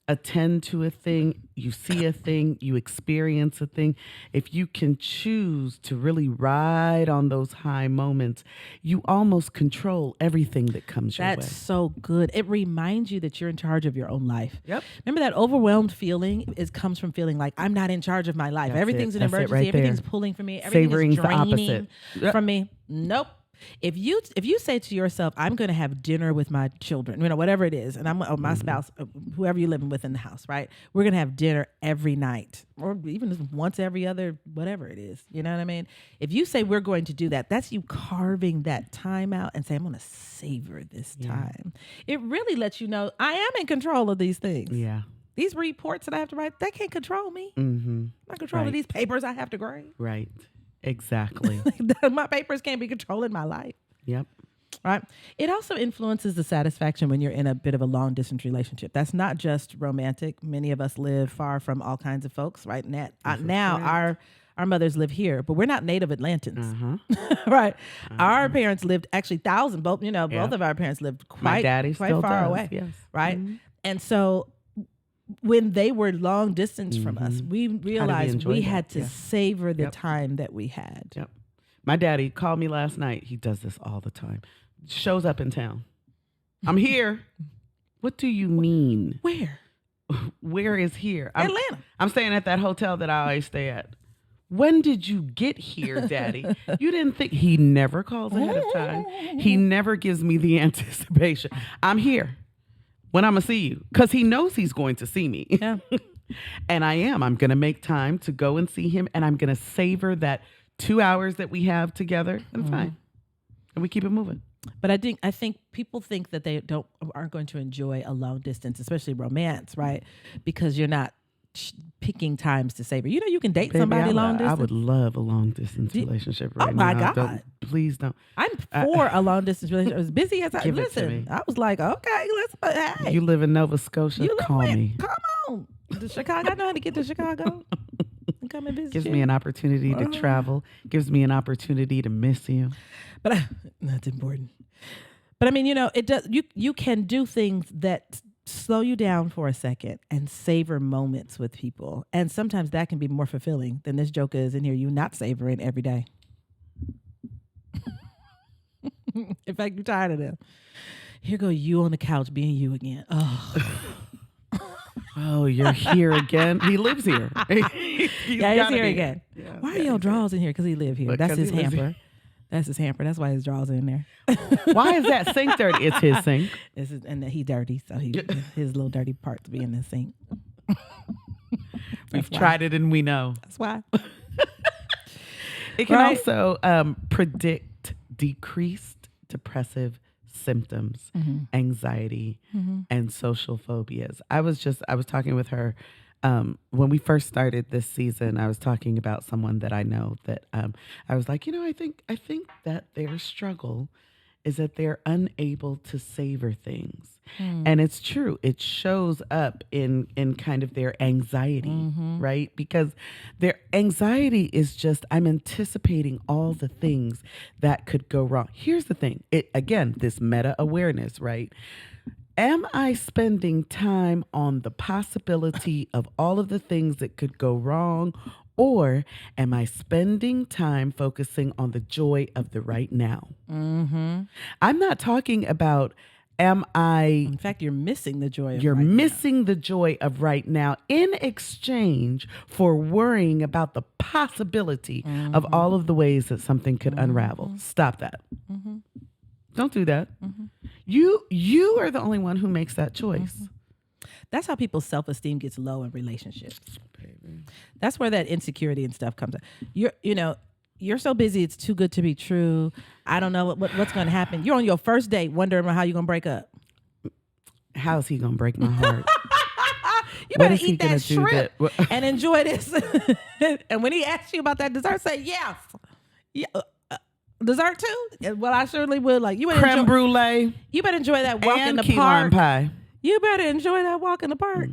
attend to a thing, you see a thing, you experience a thing, if you can choose to really ride on those high moments, you almost control everything that comes your way. That's so good. It reminds you that you're in charge of your own life. Yep. Remember that overwhelmed feeling comes from feeling like I'm not in charge of my life. Everything's an emergency. Right, everything's pulling from me. Everything Savoring's is draining the opposite. from me. Nope. If you say to yourself, I'm going to have dinner with my children, whatever it is, and my spouse, whoever you're living with in the house, right? We're going to have dinner every night, or even just once every other, whatever it is. You know what I mean? If you say we're going to do that, that's you carving that time out and say, I'm going to savor this time. It really lets you know I am in control of these things. Yeah. These reports that I have to write, they can't control me. I'm not controlling these papers I have to grade. Right. Exactly. My papers can't be controlling my life. Yep. Right. It also influences the satisfaction when you're in a bit of a long distance relationship. That's not just romantic. Many of us live far from all kinds of folks, right? Now our mothers live here, but we're not native Atlantans, right? Our parents lived actually both of our parents lived quite far away, yes. right? And so when they were long distance from us, we realized we had to savor the time that we had. Yep. My daddy called me last night. He does this all the time. Shows up in town. I'm here. What do you mean? Where? Where is here? Atlanta. I'm staying at that hotel that I always stay at. When did you get here, Daddy? You didn't think. He never calls ahead of time. He never gives me the anticipation. I'm here. When I'm going to see you. Because he knows he's going to see me. Yeah. And I am. I'm going to make time to go and see him. And I'm going to savor that 2 hours that we have together, then fine. And we keep it moving. But I think people think that they aren't going to enjoy a long distance, especially romance, right? Because you're not picking times to savor. You know, you can date somebody long distance. I would love a long distance relationship right now. Oh my God. Please don't. I'm for a long distance relationship. As busy as I Give it to listen, me. I was like, okay, hey. You live in Nova Scotia. Call me. Come on. To Chicago. I know how to get to Chicago. Come and visit Gives you. me an opportunity to travel. Gives me an opportunity to miss you. But that's important. But I mean, you know, it does. You can do things that slow you down for a second and savor moments with people, and sometimes that can be more fulfilling than this joker is in here. You not savoring every day. In fact, you're tired of them. Here go you on the couch being you again. Oh. Oh, you're here again? He lives here. He's here again. Yeah, Why are your drawers in here? Because he live here. That's his hamper. That's his hamper. That's why his drawers are in there. Why is that sink dirty? It's his sink. And he dirty, so his little dirty parts be in the sink. We've tried it and we know. That's why. It can also predict decreased depressive symptoms, anxiety, and social phobias. I was talking with her when we first started this season. I was talking about someone that I know that I was like, you know, I think that their struggle is that they're unable to savor things. And it's true. It shows up in kind of their anxiety, right? Because their anxiety is just, I'm anticipating all the things that could go wrong. Here's the thing. Again, this meta awareness, right? Am I spending time on the possibility of all of the things that could go wrong? Or am I spending time focusing on the joy of the right now? I'm not talking about in fact, you're missing the joy of You're missing the joy of right now in exchange for worrying about the possibility of all of the ways that something could unravel. Stop that. Don't do that. You are the only one who makes that choice. That's how people's self-esteem gets low in relationships. That's where that insecurity and stuff comes up. You're so busy, it's too good to be true. I don't know what's going to happen. You're on your first date wondering how you're going to break up. How's he going to break my heart? You better eat that shrimp and enjoy this. And when he asks you about that dessert, say yes. Yeah. Dessert too? Well, I certainly would. Like, you better creme brulee. You better enjoy that walk in the key park. lime pie. You better enjoy that walk in the park.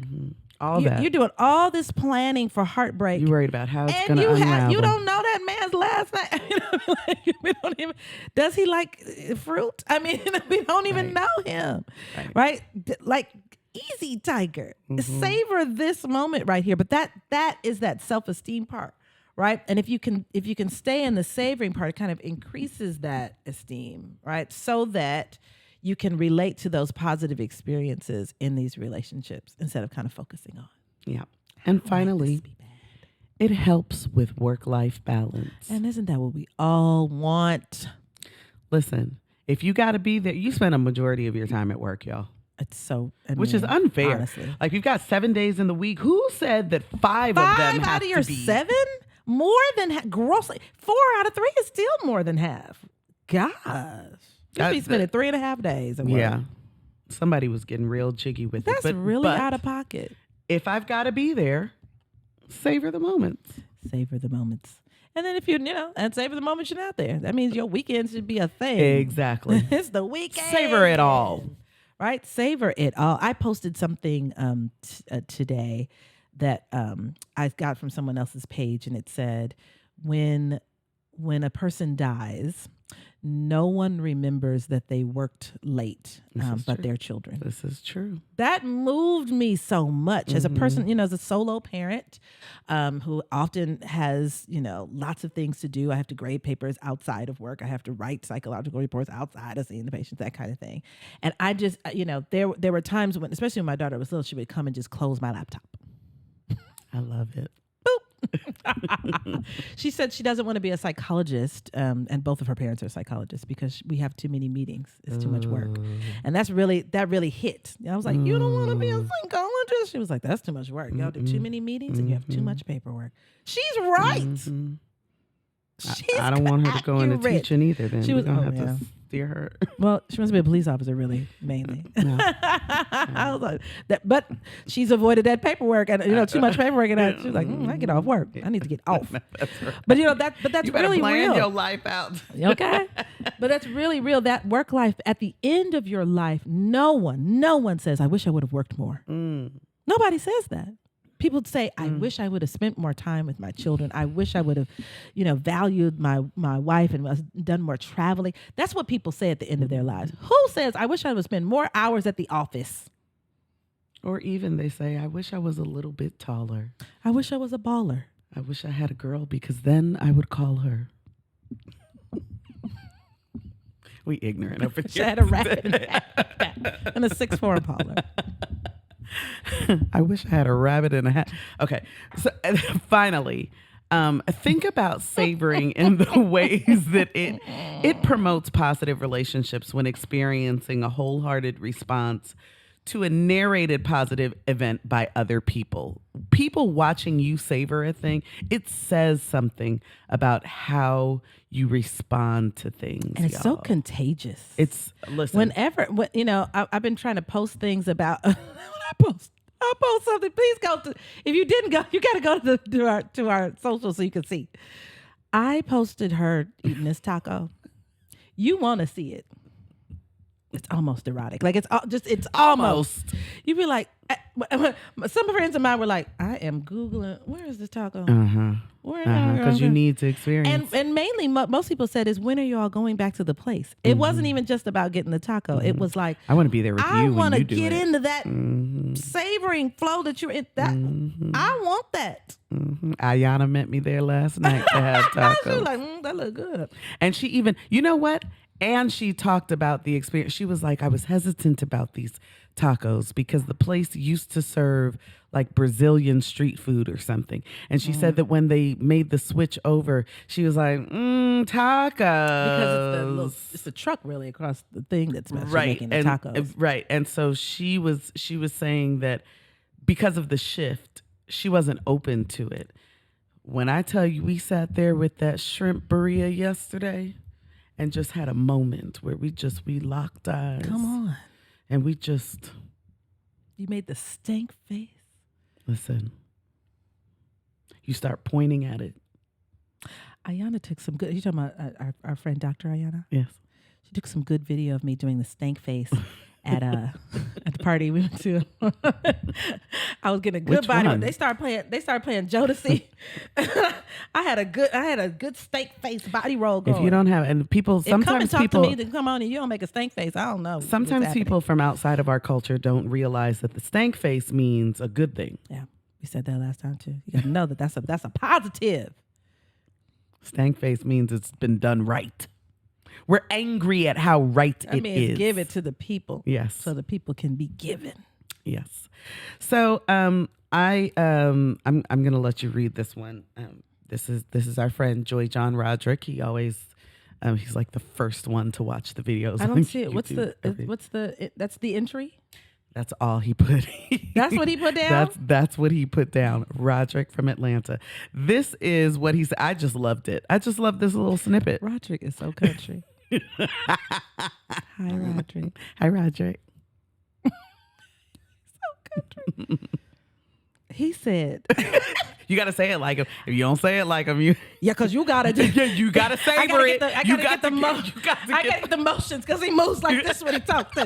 All that. You're doing all this planning for heartbreak. You're worried about how it's going to unravel. You don't know that man's last name. We don't even. Does he like fruit? I mean, we don't even know him, right? Like, easy, tiger. Savor this moment right here. But that is that self-esteem part, right? And if you can stay in the savoring part, it kind of increases that esteem, right? So that you can relate to those positive experiences in these relationships instead of kind of focusing on. Yeah. And finally, it helps with work-life balance. And isn't that what we all want? Listen, if you got to be there, you spend a majority of your time at work, y'all. It's so which is unfair. Honestly. Like, you've got 7 days in the week. Who said that five of them have out of your to be 7? More than grossly. 4 out of 3 is still more than half. Gosh. You be spending 3.5 days at work. Yeah. Somebody was getting real jiggy with it. That's really out of pocket. If I've got to be there, savor the moments. Savor the moments. And then if and savor the moments you're not there. That means your weekend should be a thing. Exactly. It's the weekend. Savor it all. Right? Savor it all. I posted something today that I got from someone else's page, and it said, when a person dies, no one remembers that they worked late, but their children. This is true. That moved me so much as a person, as a solo parent who often has, lots of things to do. I have to grade papers outside of work. I have to write psychological reports outside of seeing the patients, that kind of thing. And I just, there were times when, especially when my daughter was little, she would come and just close my laptop. I love it. She said she doesn't want to be a psychologist, and both of her parents are psychologists, because we have too many meetings. It's too much work. And that really hit. I was like, you don't want to be a psychologist? She was like, that's too much work. Y'all do too many meetings and you have too much paperwork. She's right. I don't want her to go into teaching either. Then she was gonna have to steer her. Well, she must be a police officer, really, mainly. No. I was like, but she's avoided that paperwork and too much paperwork, and she was like, I get off work. I need to get off. That's right. But that's you better really plan real. your life out. Okay, but that's really real. That work life at the end of your life, no one says, "I wish I would have worked more." Nobody says that. People say, I wish I would have spent more time with my children. I wish I would have, valued my wife and done more traveling. That's what people say at the end of their lives. Who says, I wish I would spend more hours at the office? Or even they say, I wish I was a little bit taller. I wish I was a baller. I wish I had a girl because then I would call her. We ignorant over here. She had a rabbit and a 6'4" Impala. I wish I had a rabbit in a hat. Okay, so finally, think about savoring in the ways that it promotes positive relationships when experiencing a wholehearted response to a narrated positive event by other people. People watching you savor a thing, it says something about how you respond to things. And it's so contagious. Listen. Whenever, I've been trying to post things about, when I'll post something. Please go to, if you didn't go, you got to go to our social so you can see. I posted her eating this taco. You want to see it. It's almost erotic. Like it's almost. You'd be like, some friends of mine were like, I am Googling, where is the taco? Because you need to experience. And mainly, most people said is, when are you all going back to the place? It wasn't even just about getting the taco. It was like, I want to be there with you. I want to get into that savoring flow that you're in. That I want that. Ayana met me there last night to have tacos. She was like, that look good. And she even, you know what? And she talked about the experience. She was like, I was hesitant about these tacos because the place used to serve like Brazilian street food or something. And she said that when they made the switch over, she was like, tacos. Because it's the truck really across the thing that's making the tacos. Right. And so she was saying that because of the shift, she wasn't open to it. When I tell you, we sat there with that shrimp burrito yesterday and just had a moment where we locked eyes. Come on. And you made the stank face. Listen, you start pointing at it. Ayana took some good, you talking about our friend Dr. Ayana? Yes. She took some good video of me doing the stank face at the party we went to. I was getting a good body. They started playing Jodeci. I had a good stank face body roll going. If you don't have, and people sometimes come and talk people to me to come on and you don't make a stank face, I don't know. Sometimes people from outside of our culture don't realize that the stank face means a good thing. Yeah, we said that last time too. You got to know that that's a positive. Stank face means it's been done right. We're angry at how right it is. Give it to the people. Yes. So the people can be given. Yes. So I'm gonna let you read this one. This is our friend Joy John Roderick. He always he's like the first one to watch the videos. I don't see it. That's the entry? That's all he put. That's what he put down? That's what he put down. Roderick from Atlanta. This is what he said. I just loved it. I just love this little snippet. Roderick is so country. Hi, Roderick. Hi, Roderick. So country. He said, you got to say it like him. If you don't say it like him, you because you got to you got to savor it. I got to get the motions because he moves like this when he talks.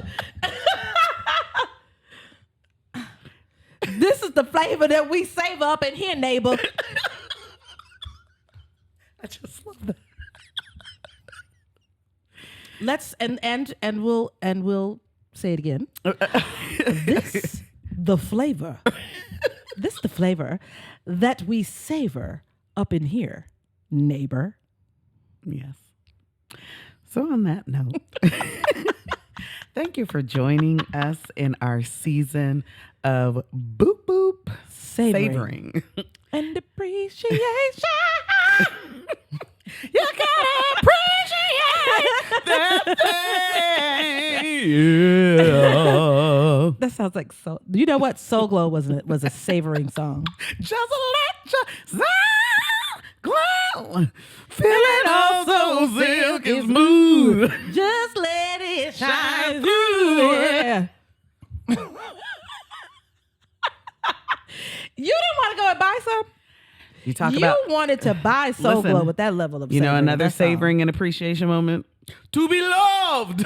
This is the flavor that we savor up in here, neighbor. I just love that. Let's and we'll say it again. This the flavor that we savor up in here, neighbor. Yes. So on that note, thank you for joining us in our season of Boop Boop Savoring. And appreciation. You gotta appreciate that thing. Yeah. That sounds like so. You know what? Soul Glow was a savoring song. Just let your soul Glow. Feeling all so silky smooth. Just let it shine through. Yeah. You didn't want to go and buy some? You wanted to buy Soul Glow with that level of savoring. Another savoring and appreciation moment. To be loved.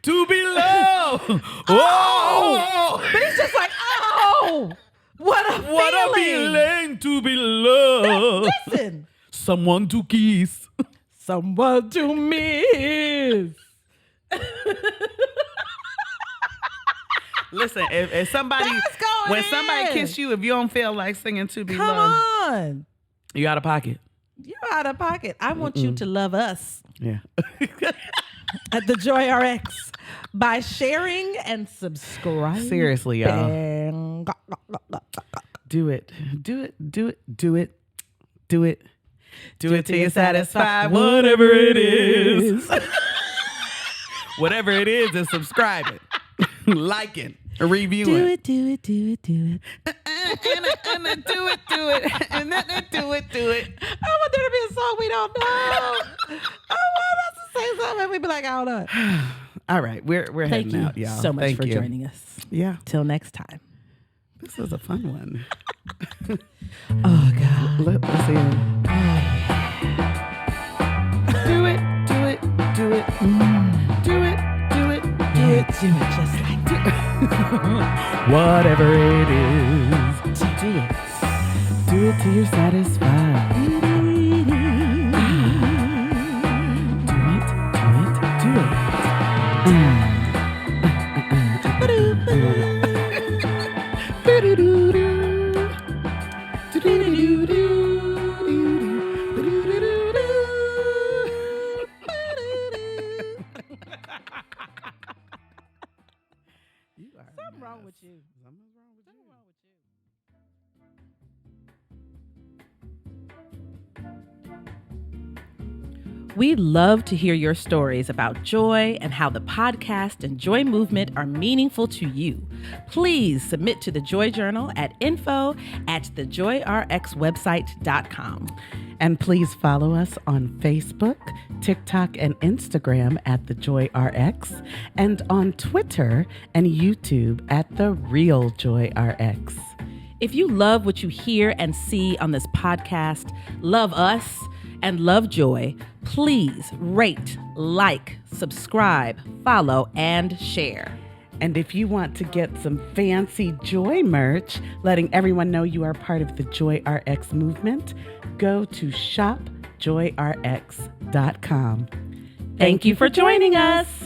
To be loved. Oh! But it's just like, oh! What a feeling to be loved. Listen. Someone to kiss. Someone to miss. Listen, if somebody, when somebody kiss you, if you don't feel like singing To Be Loved. Come on. You out of pocket. You're out of pocket. I want you to love us. Yeah. At the Joy RX by sharing and subscribing. Seriously, y'all. Do it. Do it. Do it. Do it. Do it. Do it till you're satisfied. Whatever it is. Whatever it is subscribe it. Like it. Review do it. it. Do it. Do it. Do it. And do it. Do it. And then do it. Do it. I want there to be a song we don't know. I want us to say something and we'd be like, I don't know. All right. We're heading out, y'all. Thank you so much for joining us. Yeah. Till next time. This was a fun one. Oh, God. Let's see. Do it. Do it. Do it. Do it. Do it. Do it. Do it just like that. Whatever it is. So do it. Do it till you're satisfied. Do it. Do it. Do it. Something wrong with you. We love to hear your stories about joy and how the podcast and joy movement are meaningful to you. Please submit to the Joy Journal at info@thejoyrxwebsite.com. And please follow us on Facebook, TikTok, and Instagram at The Joy RX, and on Twitter and YouTube at The Real Joy RX. If you love what you hear and see on this podcast, love us, and love joy, please rate, like, subscribe, follow, and share. And if you want to get some fancy joy merch, letting everyone know you are part of the Joy RX movement, go to shopjoyrx.com. Thank you for joining us.